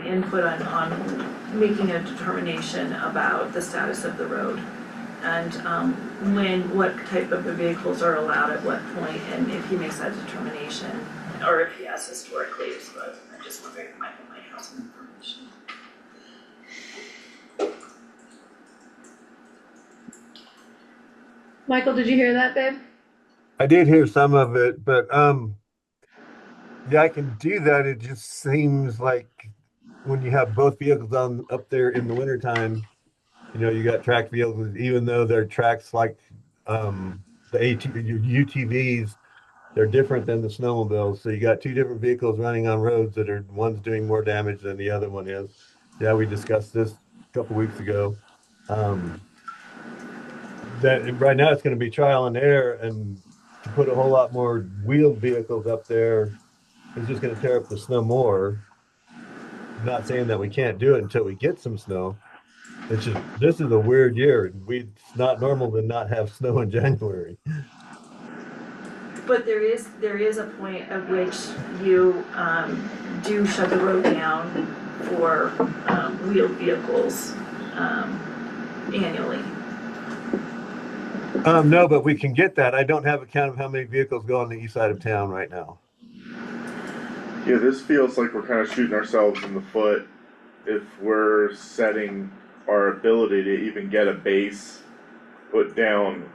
input on making a determination about the status of the road? And what type of vehicles are allowed at what point, and if he makes that determination, or if he has historically, but I'm just wondering if Michael might have some information. Michael, did you hear that, babe? I did hear some of it, but yeah, I can do that. It just seems like when you have both vehicles on up there in the wintertime, you got track vehicles, even though they're tracks like your UTVs, they're different than the snowmobiles. So you got two different vehicles running on roads that are one's doing more damage than the other one is. Yeah, we discussed this a couple weeks ago. That right now it's going to be trial and error, and to put a whole lot more wheeled vehicles up there is just going to tear up the snow more. Not saying that we can't do it until we get some snow. It's just this is a weird year. It's not normal to not have snow in January. But there is a point at which you, do shut the road down for, wheeled vehicles, annually. No, but we can get that. I don't have a count of how many vehicles go on the east side of town right now. Yeah, this feels like we're kind of shooting ourselves in the foot if we're setting our ability to even get a base put down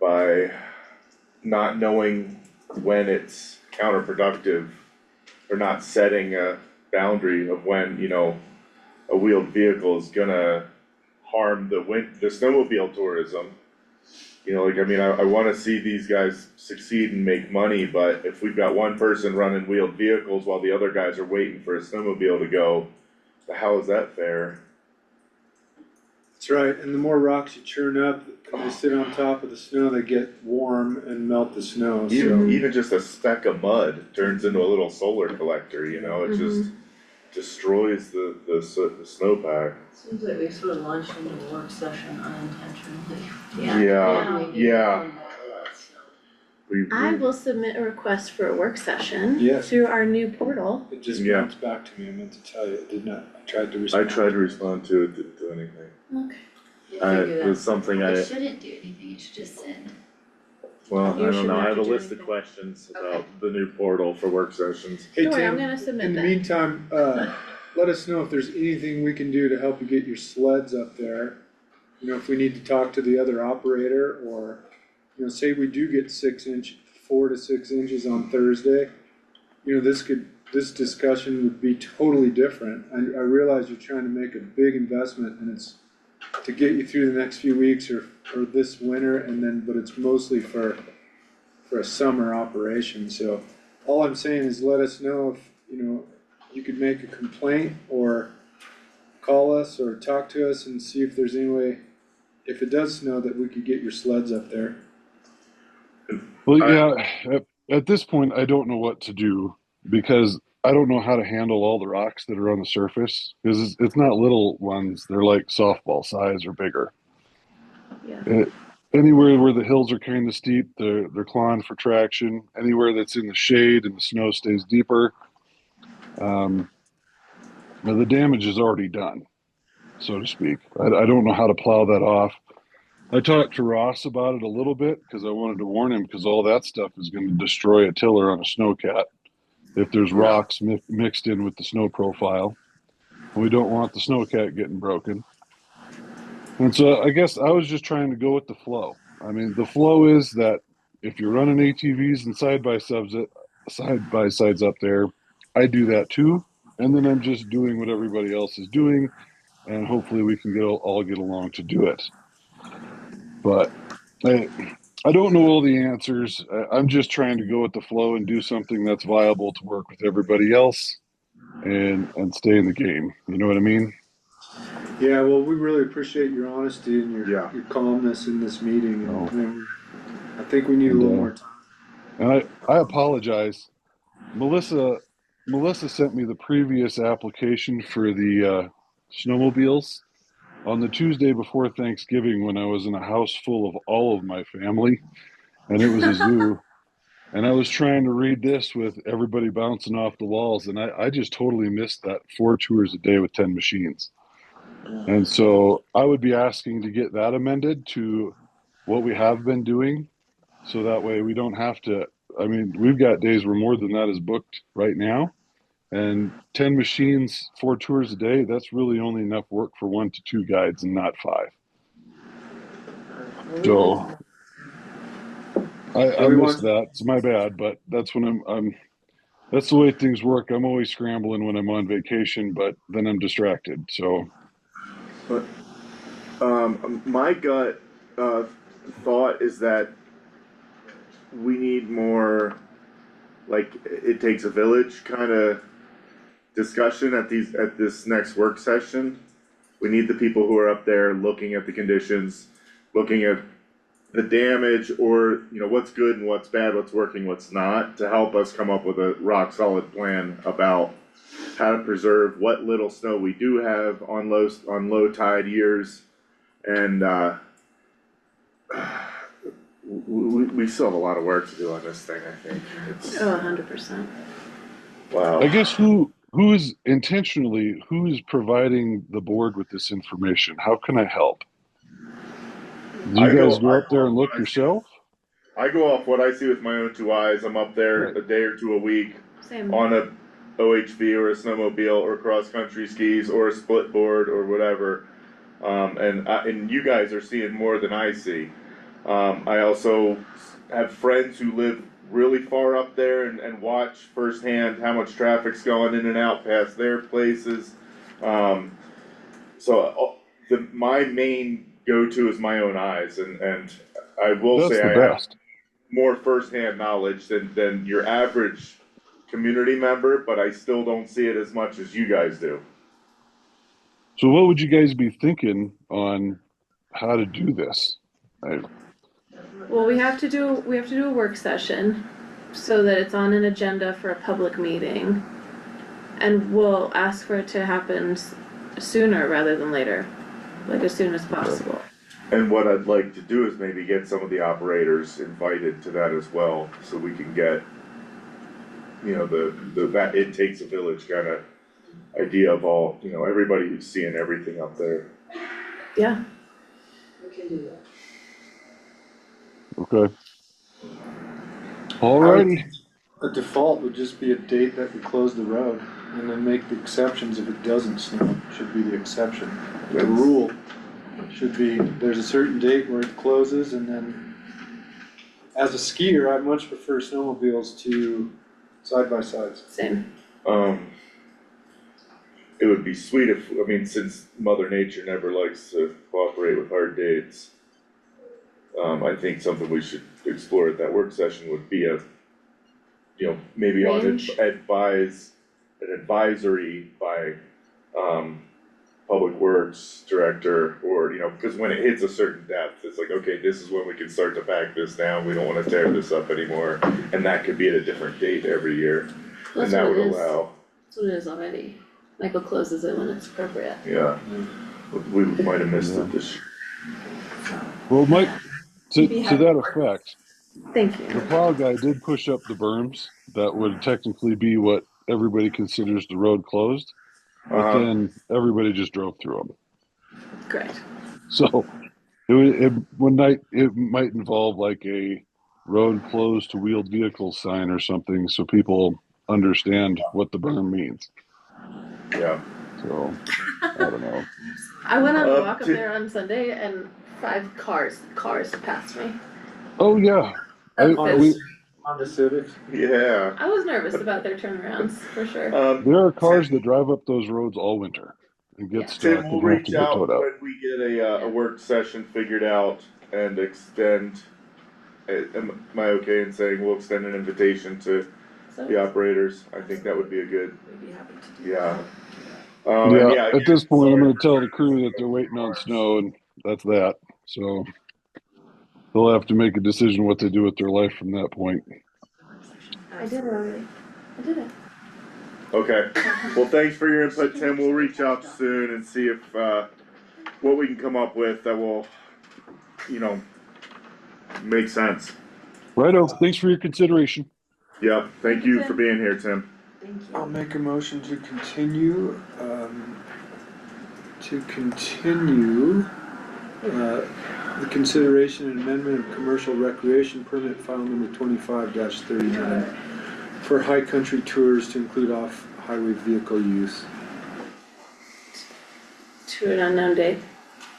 by not knowing when it's counterproductive or not setting a boundary of when, a wheeled vehicle is gonna harm the snowmobile tourism. I wanna see these guys succeed and make money, but if we've got one person running wheeled vehicles while the other guys are waiting for a snowmobile to go, how is that fair? That's right, and the more rocks you churn up, when they sit on top of the snow, they get warm and melt the snow, so. Even just a speck of mud turns into a little solar collector, it just destroys the snowpack. Seems like we sort of launched into a work session unintentionally. Yeah. I will submit a request for a work session Yes. through our new portal. It just Yeah. bounced back to me, I meant to tell you, it did not, I tried to I respond. tried to respond to it, didn't do anything. Okay. It was something It shouldn't do anything, it should just send. I You don't shouldn't know, I have have to a do list of anything. questions about the new portal for work sessions. Hey Don't worry, I'm Tim, gonna submit in the that. meantime, let us know if there's anything we can do to help you get your sleds up there. If we need to talk to the other operator, or, say we do get 4 to 6 inches on Thursday. This discussion would be totally different. I realize you're trying to make a big investment, and it's to get you through the next few weeks or this winter, but it's mostly for a summer operation, so all I'm saying is let us know if, you could make a complaint or call us or talk to us and see if there's any way, if it does snow, that we could get your sleds up there. Well, yeah, at this point, I don't know what to do because I don't know how to handle all the rocks that are on the surface. Because it's not little ones, they're like softball size or bigger. Yeah. Anywhere where the hills are kind of steep, they're clawing for traction. Anywhere that's in the shade and the snow stays deeper, the damage is already done, so to speak. I don't know how to plow that off. I talked to Ross about it a little bit because I wanted to warn him because all that stuff is going to destroy a tiller on a snowcat if there's rocks mixed in with the snow profile. We don't want the snowcat getting broken. And so I guess I was just trying to go with the flow. I mean, the flow is that if you're running ATVs and side-by-sides up there, I do that too. And then I'm just doing what everybody else is doing, and hopefully we can all get along to do it. But I don't know all the answers. I'm just trying to go with the flow and do something that's viable to work with everybody else and stay in the game. You know what I mean? Yeah, well, we really appreciate your honesty and your calmness in this meeting. Oh. And I think we need a little more time. And I apologize. Melissa sent me the previous application for the snowmobiles on the Tuesday before Thanksgiving when I was in a house full of all of my family, and it was a zoo. And I was trying to read this with everybody bouncing off the walls, and I just totally missed that 4 tours a day with 10 machines. And so I would be asking to get that amended to what we have been doing, so that way we don't have to. I mean, we've got days where more than that is booked right now, and 10 machines, 4 tours a day, that's really only enough work for 1 to 2 guides and not 5. So I missed that. It's my bad, but that's when that's the way things work. I'm always scrambling when I'm on vacation, but then I'm distracted. So, But my gut thought is that we need more, like, it takes a village kind of discussion at this next work session. We need the people who are up there looking at the conditions, looking at the damage, or what's good and what's bad, what's working, what's not, to help us come up with a rock solid plan about how to preserve what little snow we do have on low tide years, and we still have a lot of work to do on this thing, I think. It's, Oh, 100%. wow. I guess who is providing the board with this information? How can I help? Do you guys go up there and look yourself? I go off what I see with my own two eyes. I'm up there Right. a day or two a week Same. on a OHV or a snowmobile or cross country skis or a split board or whatever. And you guys are seeing more than I see. I also have friends who live really far up there and watch firsthand how much traffic's going in and out past their places. My main go-to is my own eyes, and I will That's say the I have best. more firsthand knowledge than your average community member, but I still don't see it as much as you guys do. So what would you guys be thinking on how to do this? Well, we have to do a work session so that it's on an agenda for a public meeting. And we'll ask for it to happen sooner rather than later, like as soon as possible. And what I'd like to do is maybe get some of the operators invited to that as well, so we can get, that it takes a village kind of idea of all, everybody who's seeing everything up there. Yeah. We can do that. Okay. Alrighty. A default would just be a date that we close the road, and then make the exceptions if it doesn't snow, should be the exception. The rule should be, there's a certain date where it closes, and then, as a skier, I much prefer snowmobiles to side-by-sides. Same. It would be sweet if, since Mother Nature never likes to cooperate with hard dates, I think something we should explore at that work session would be maybe Range? an advisory by, Public Works Director, or, because when it hits a certain depth, it's like, okay, this is when we can start to back this down, we don't wanna tear this up anymore, and that could be at a different date every year, and that would allow. That's what it is already. Michael closes it when it's appropriate. Yeah, we might have missed it this year. Well, Mike, to that effect, Thank you. the plow guy did push up the berms. That would technically be what everybody considers the road closed. But then everybody just drove through them. Correct. So it might involve like a road closed to wheeled vehicles sign or something, so people understand what the berm means. Yeah. So I don't know. I went on a walk up there on Sunday and 5 cars passed me. Oh yeah. Honda Civic. Yeah. I was nervous about their turnarounds, for sure. There are cars that drive up those roads all winter and get stuck Tim, we'll and have to reach get out towed out. when we get a work session figured out and extend, am I okay in saying we'll extend an invitation to the operators? I think that would be a good, We'd be happy to do yeah. Yeah, at this point, I'm gonna tell the crew that they're waiting on snow, and that's that. So they'll have to make a decision what they do with their life from that point. I did it already. I did it. Okay, well, thanks for your input, Tim, we'll reach out soon and see if, what we can come up with that will, make sense. Righto, thanks for your consideration. Yep, thank you for being here, Tim. Thank you. I'll make a motion to continue, the consideration and amendment of commercial recreation permit file number 25-39 for High Country Tours to include off-highway vehicle use. To an unknown date.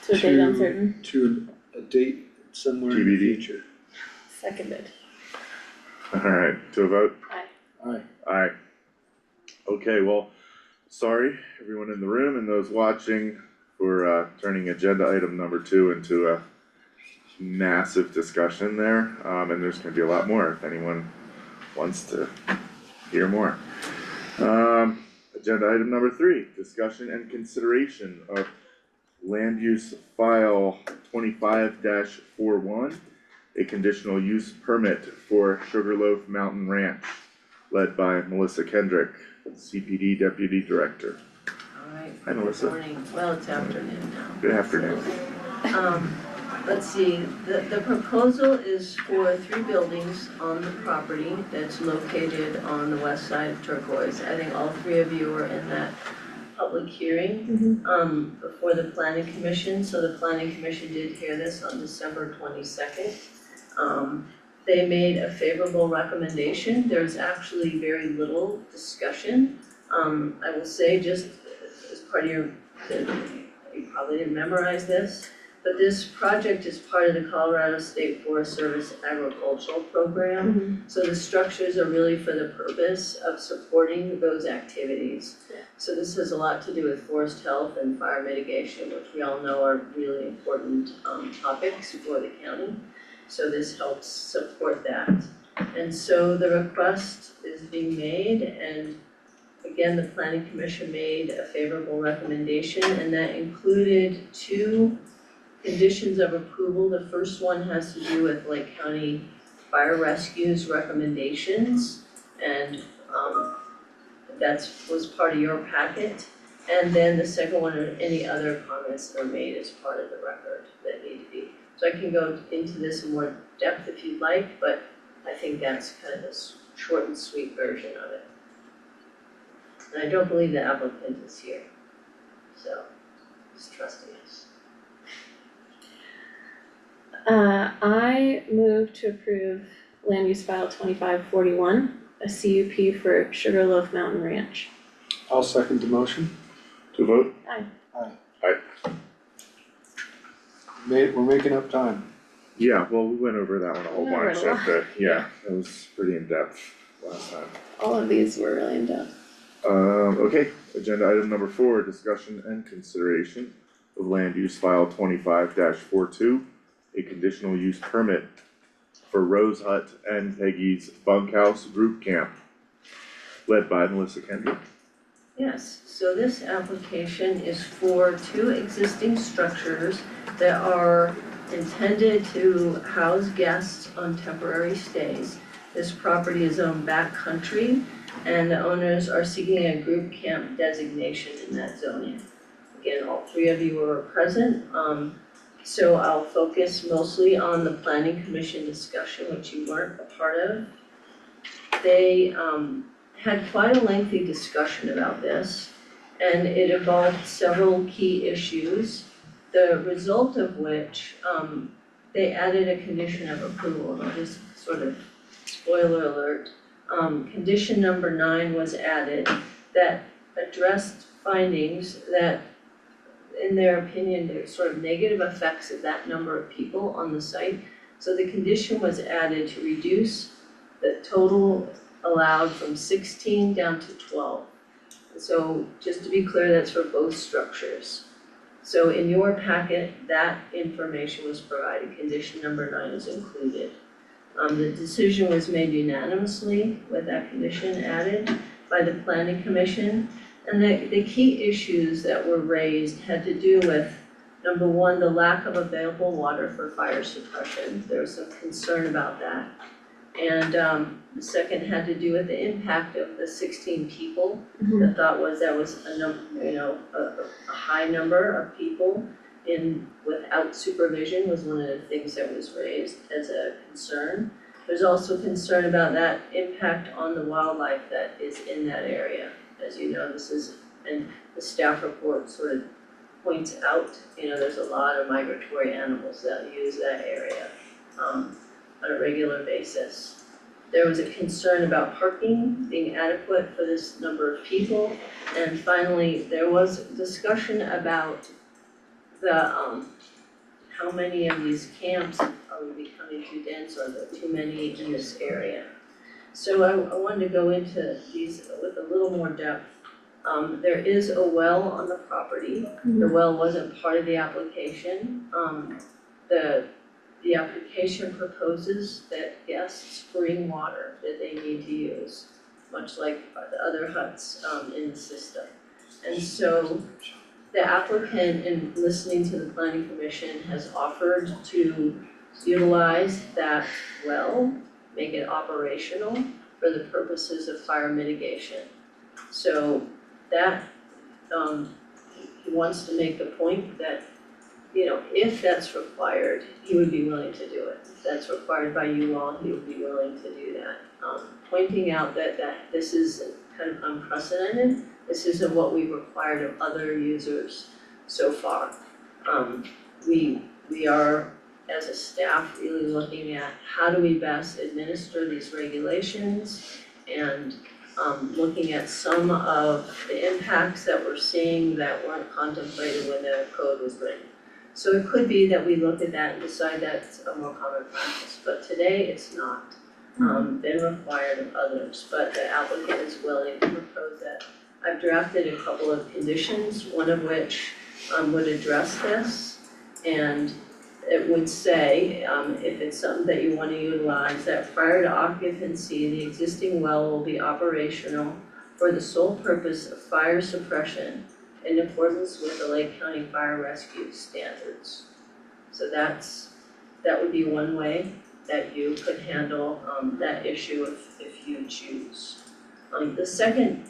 To a date uncertain. To a date somewhere in the TBD. future. Seconded. Alright, to a vote? Aye. Aye. Okay, well, sorry, everyone in the room and those watching for, turning agenda item number 2 into a massive discussion there, and there's gonna be a lot more if anyone wants to hear more. Agenda item number 3, discussion and consideration of land use file 25-41, a conditional use permit for Sugarloaf Mountain Ranch, led by Melissa Kendrick, CPD Deputy Director. Alright, Hi, Melissa. good morning, well, it's afternoon now. Good afternoon. let's see, the proposal is for 3 buildings on the property that's located on the west side of Turquoise. I think all 3 of you were in that public hearing, before the planning commission, so the planning commission did hear this on December 22nd. They made a favorable recommendation, there's actually very little discussion. I will say, just as part of your, you probably didn't memorize this, but this project is part of the Colorado State Forest Service agricultural program. So the structures are really for the purpose of supporting those activities. So this has a lot to do with forest health and fire mitigation, which we all know are really important topics for the county. So this helps support that. And so the request is being made, and again, the planning commission made a favorable recommendation, and that included 2 conditions of approval. The first one has to do with Lake County Fire Rescue's recommendations, and that was part of your packet. And then the second one are any other comments that are made as part of the record that need to be. So I can go into this in more depth if you'd like, but I think that's kind of the short and sweet version of it. And I don't believe the applicant is here, so just trusting us. I move to approve land use file 2541, a CUP for Sugarloaf Mountain Ranch. I'll second the motion. To vote? We're making up time. Yeah, well, we went over that one a whole We went bunch over a at the, yeah, it was pretty in-depth last time. All of these were really in-depth. Okay, agenda item number 4, discussion and consideration of land use file 25-42, a conditional use permit for Rose Hut and Peggy's Bunkhouse Group Camp, led by Melissa Kendrick. Yes, so this application is for 2 existing structures that are intended to house guests on temporary stays. This property is owned backcountry, and the owners are seeking a group camp designation in that zoning. Again, all 3 of you were present, so I'll focus mostly on the planning commission discussion, which you weren't a part of. They had quite a lengthy discussion about this, and it involved several key issues, the result of which they added a condition of approval, and I'll just sort of spoiler alert. Condition number 9 was added that addressed findings that, in their opinion, there's sort of negative effects of that number of people on the site. So the condition was added to reduce the total allowed from 16 down to 12. And so just to be clear, that's for both structures. So in your packet, that information was provided, condition number 9 is included. The decision was made unanimously with that condition added by the planning commission. And the key issues that were raised had to do with, number 1, the lack of available water for fire suppression. There was some concern about that. And the second had to do with the impact of the 16 people. The thought was that was a high number of people without supervision was one of the things that was raised as a concern. There's also concern about that impact on the wildlife that is in that area. As you know, and the staff report sort of points out, there's a lot of migratory animals that use that area on a regular basis. There was a concern about parking being adequate for this number of people. And finally, there was discussion about how many of these camps are becoming too dense, or are there too many in this area. So I wanted to go into these with a little more depth. There is a well on the property. The well wasn't part of the application. The application proposes that guests bring water that they need to use, much like the other huts in the system. And so the applicant, in listening to the planning commission, has offered to utilize that well, make it operational for the purposes of fire mitigation. So that, he wants to make the point that, if that's required, he would be willing to do it. If that's required by you all, he would be willing to do that. Pointing out that this is kind of unprecedented, this isn't what we've required of other users so far. We are, as a staff, really looking at how do we best administer these regulations and looking at some of the impacts that we're seeing that weren't contemplated when the code was written. So it could be that we look at that and decide that's a more common practice, but today it's not been required of others, but the applicant is willing to propose that. I've drafted a couple of conditions, one of which would address this, and it would say, if it's something that you want to utilize, that prior to occupancy, the existing well will be operational for the sole purpose of fire suppression in accordance with the Lake County Fire Rescue Standards. So that would be one way that you could handle that issue if you choose. The second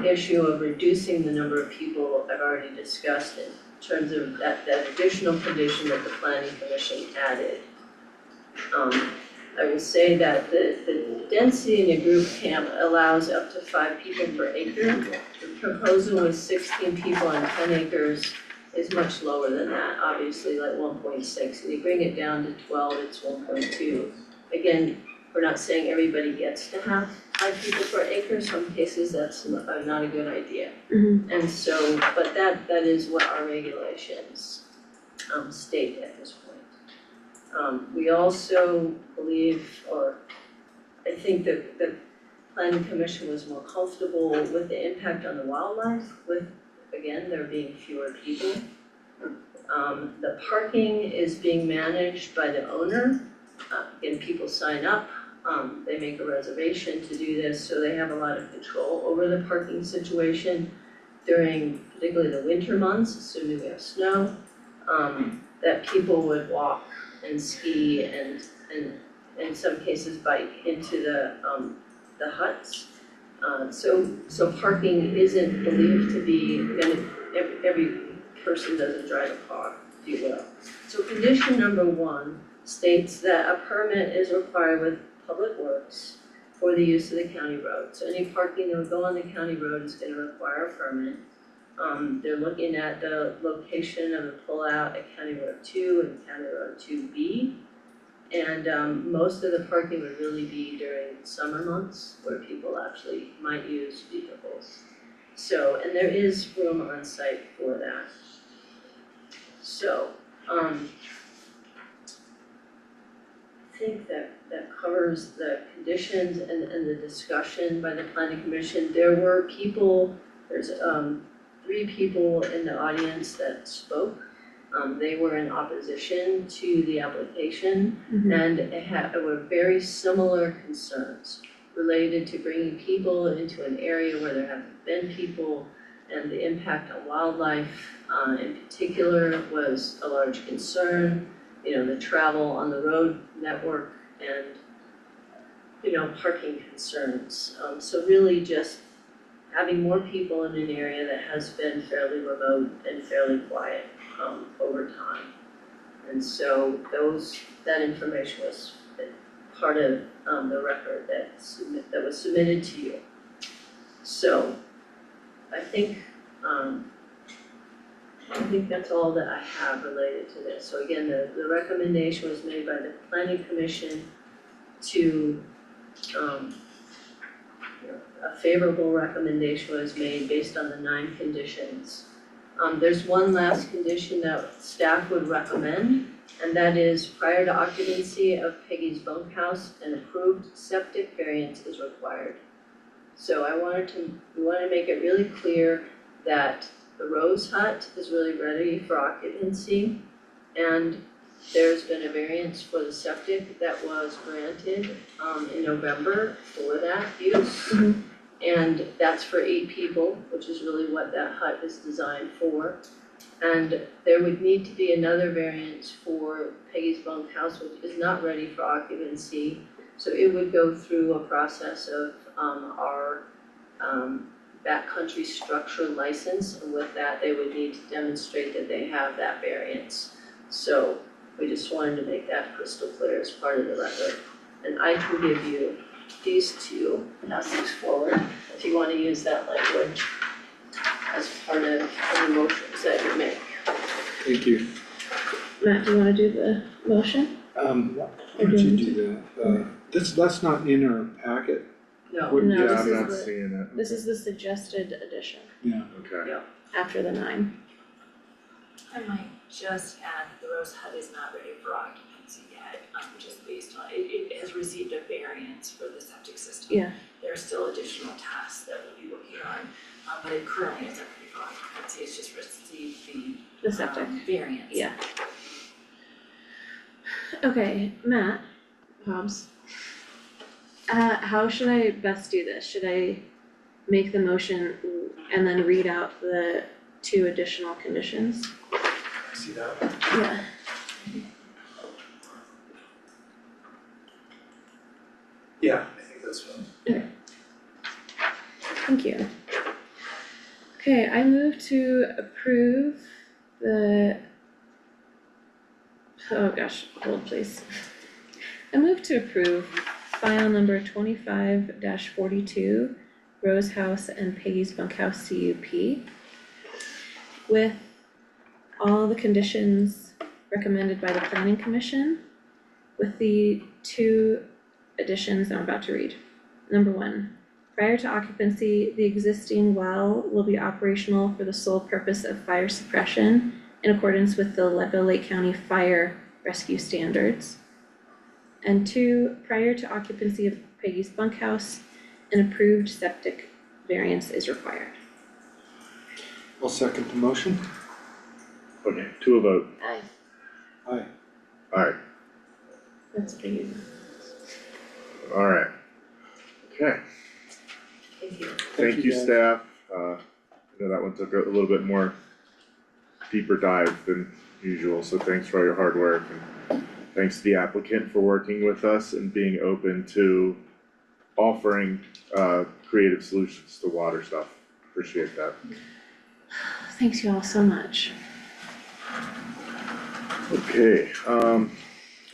issue of reducing the number of people I've already discussed in terms of that additional condition that the planning commission added. I would say that the density in a group camp allows up to 5 people per acre. The proposal with 16 people on 10 acres is much lower than that, obviously like 1.6. And you bring it down to 12, it's 1.2. Again, we're not saying everybody gets to have 5 people per acre. Some cases that's not a good idea. And so, but that is what our regulations state at this point. We also believe, or I think that the planning commission was more comfortable with the impact on the wildlife with, again, there being fewer people. The parking is being managed by the owner. Again, people sign up, they make a reservation to do this, so they have a lot of control over the parking situation during particularly the winter months, assuming we have snow, that people would walk and ski and in some cases bike into the huts. So parking isn't believed to be, every person doesn't drive a car, if you will. So condition number 1 states that a permit is required with Public Works for the use of the county road. So any parking that would go on the county road is gonna require a permit. They're looking at the location of the pullout at County Road 2 and County Road 2B. And most of the parking would really be during summer months where people actually might use vehicles. So, and there is room on site for that. So, I think that covers the conditions and the discussion by the planning commission. There were people, there's 3 people in the audience that spoke. They were in opposition to the application and were very similar concerns related to bringing people into an area where there haven't been people, and the impact on wildlife in particular was a large concern. The travel on the road network and, parking concerns. So really just having more people in an area that has been fairly remote and fairly quiet over time. And so that information was part of the record that was submitted to you. So I think that's all that I have related to this. So again, the recommendation was made by the planning commission to a favorable recommendation was made based on the 9 conditions. There's one last condition that staff would recommend, and that is prior to occupancy of Peggy's bunkhouse, an approved septic variance is required. So we want to make it really clear that the Rose Hut is really ready for occupancy, and there's been a variance for the septic that was granted in November for that use. And that's for 8 people, which is really what that hut is designed for. And there would need to be another variance for Peggy's bunkhouse, which is not ready for occupancy. So it would go through a process of our backcountry structure license, and with that, they would need to demonstrate that they have that variance. So we just wanted to make that crystal clear as part of the record. And I can give you these two, pass these forward, if you wanna use that language as part of any motions that you make. Thank you. Matt, do you wanna do the motion? Why don't you do that? That's not in our packet. No, What- No, Yeah, this I'm is not the- seeing it. This is the suggested addition Yeah. Okay. after the 9. I might just add that the Rose Hut is not ready for occupancy yet, just based on, it has received a variance for the septic system. Yeah. There are still additional tasks that we'll be working on, but it currently isn't ready for occupancy, it's just received The septic. Variance. Yeah. Okay, Matt, Hobbs. How should I best do this? Should I make the motion and then read out the 2 additional conditions? See that? Yeah. Yeah, I think that's fine. Thank you. Okay, I move to approve the, oh gosh, hold please. I move to approve file number 25-42, Rose House and Peggy's Bunkhouse CUP, with all the conditions recommended by the planning commission, with the 2 additions I'm about to read. Number 1, prior to occupancy, the existing well will be operational for the sole purpose of fire suppression in accordance with the Leadville Lake County Fire Rescue Standards. And 2, prior to occupancy of Peggy's bunkhouse, an approved septic variance is required. I'll second the motion. Okay, to a vote. Aye. Aye. Alright, That's pretty. alright. Okay, thank you. thank you guys. staff. I know that one took a little bit more deeper dive than usual, so thanks for all your hard work. And thanks to the applicant for working with us and being open to offering creative solutions to water stuff. Appreciate that. Thanks you all so much. Okay,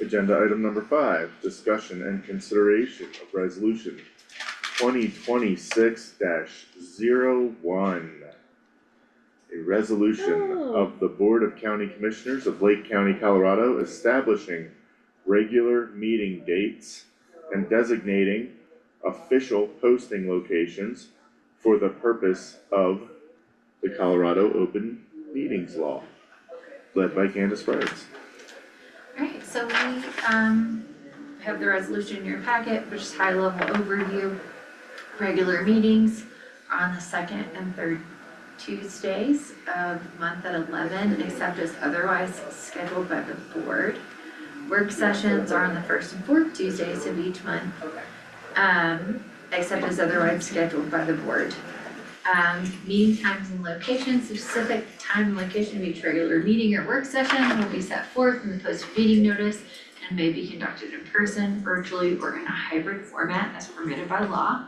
agenda item number 5, discussion and consideration of resolution 2026-01. A resolution of the Board of County Commissioners of Lake County, Colorado, establishing regular meeting dates and designating official posting locations for the purpose of the Colorado Open Meetings Law, led by Candace Briggs. Alright, so we have the resolution in your packet, which is high level overview. Regular meetings are on the 2nd and 3rd Tuesdays of the month at 11, except as otherwise scheduled by the board. Work sessions are on the 1st and 4th Tuesdays of each month, except as otherwise scheduled by the board. Meeting times and locations, specific time and location of each regular meeting or work session will be set forth in the posted meeting notice and may be conducted in person, virtually, or in a hybrid format as permitted by law.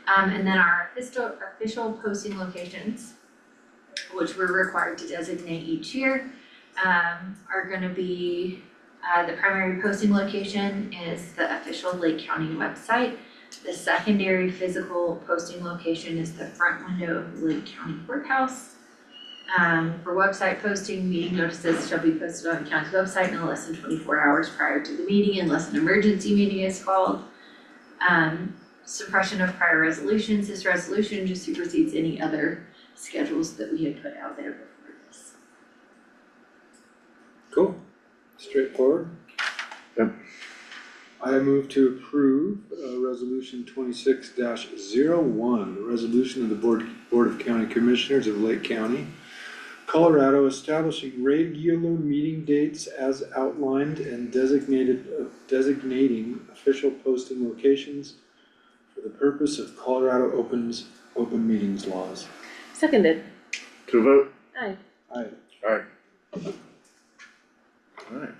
And then our official posting locations, which we're required to designate each year, are gonna be, the primary posting location is the official Lake County website. The secondary physical posting location is the front window of the Lake County Courthouse. For website posting, meeting notices shall be posted on the county's website no less than 24 hours prior to the meeting unless an emergency meeting is called. Suppression of prior resolutions, this resolution just supersedes any other schedules that we had put out there before this. Cool. Straightforward. Yep. I move to approve resolution 26-01, the resolution of the Board of County Commissioners of Lake County, Colorado, establishing regular meeting dates as outlined and designating official posting locations for the purpose of Colorado open meetings laws. Seconded. To a vote. Aye. Aye. Alright. Alright.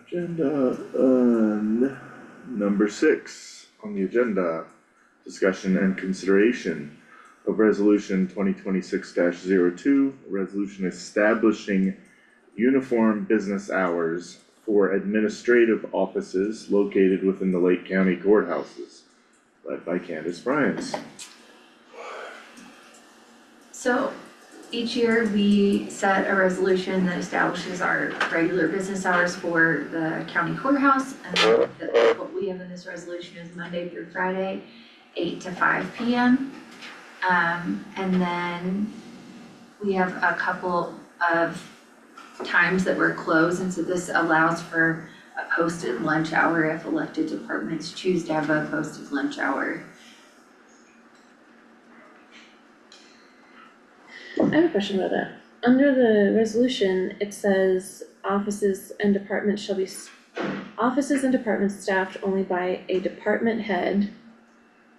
Agenda, number 6 on the agenda, discussion and consideration of resolution 2026-02, a resolution establishing uniform business hours for administrative offices located within the Lake County courthouses, led by Candace Bryans. So each year we set a resolution that establishes our regular business hours for the county courthouse. And what we have in this resolution is Monday through Friday, 8 to 5 p.m. And then we have a couple of times that we're closed, and so this allows for a posted lunch hour if elected departments choose to have a posted lunch hour. I have a question about that. Under the resolution, it says offices and departments staffed only by a department head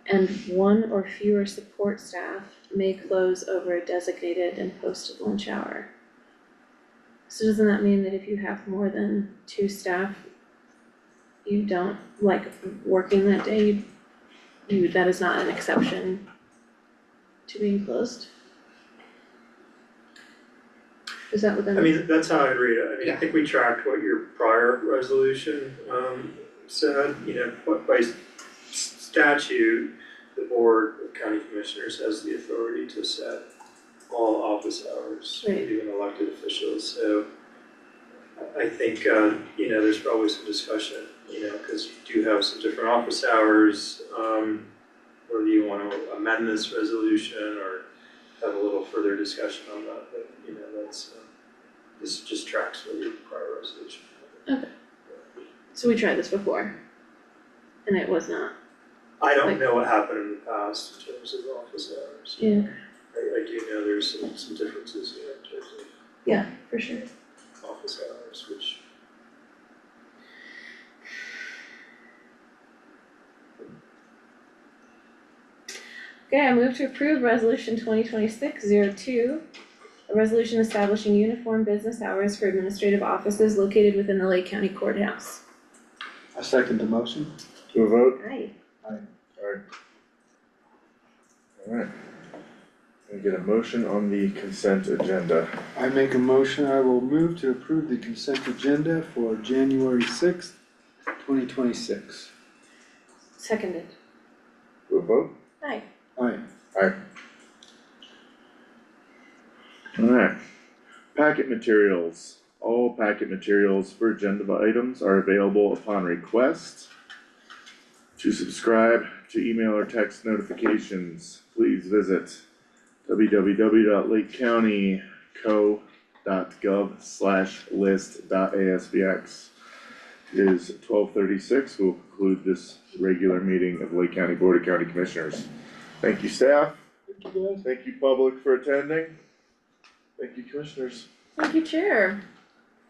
and one or fewer support staff may close over a designated and posted lunch hour. So doesn't that mean that if you have more than 2 staff, you don't, like, working that day, that is not an exception to being closed? Is that what that I means? mean, that's how I'd read it. I mean, I Yeah. think we tracked what your prior resolution, said, you know, by statute, the board of county commissioners has the authority to set all office hours, Right. even elected officials, so I think, you know, there's probably some discussion, you know, cause you do have some different office hours, whether you wanna amend this resolution or have a little further discussion on that, but, you know, that's, this just tracks with your prior resolution. So we tried this before, and it was not. I don't Like- know what happened in the past in terms of office hours. Yeah. I do know there's some differences here in terms of Yeah, for sure. office hours, which. Okay, I move to approve resolution 2026-02, a resolution establishing uniform business hours for administrative offices located within the Lake County courthouse. I second the motion. To a vote? Aye. Alright. Can I get a motion on the consent agenda? I make a motion, I will move to approve the consent agenda for January 6th, 2026. Seconded. To a vote? Aye. Aye. Alright. Packet materials. All packet materials for agenda items are available upon request. To subscribe to email or text notifications, please visit www.lakecountyco.gov/list.asbx. It is 12:36. We'll conclude this regular meeting of Lake County Board of County Commissioners. Thank you, staff. Thank you, guys. Thank you, public, for attending. Thank you, commissioners. Thank you, Chair.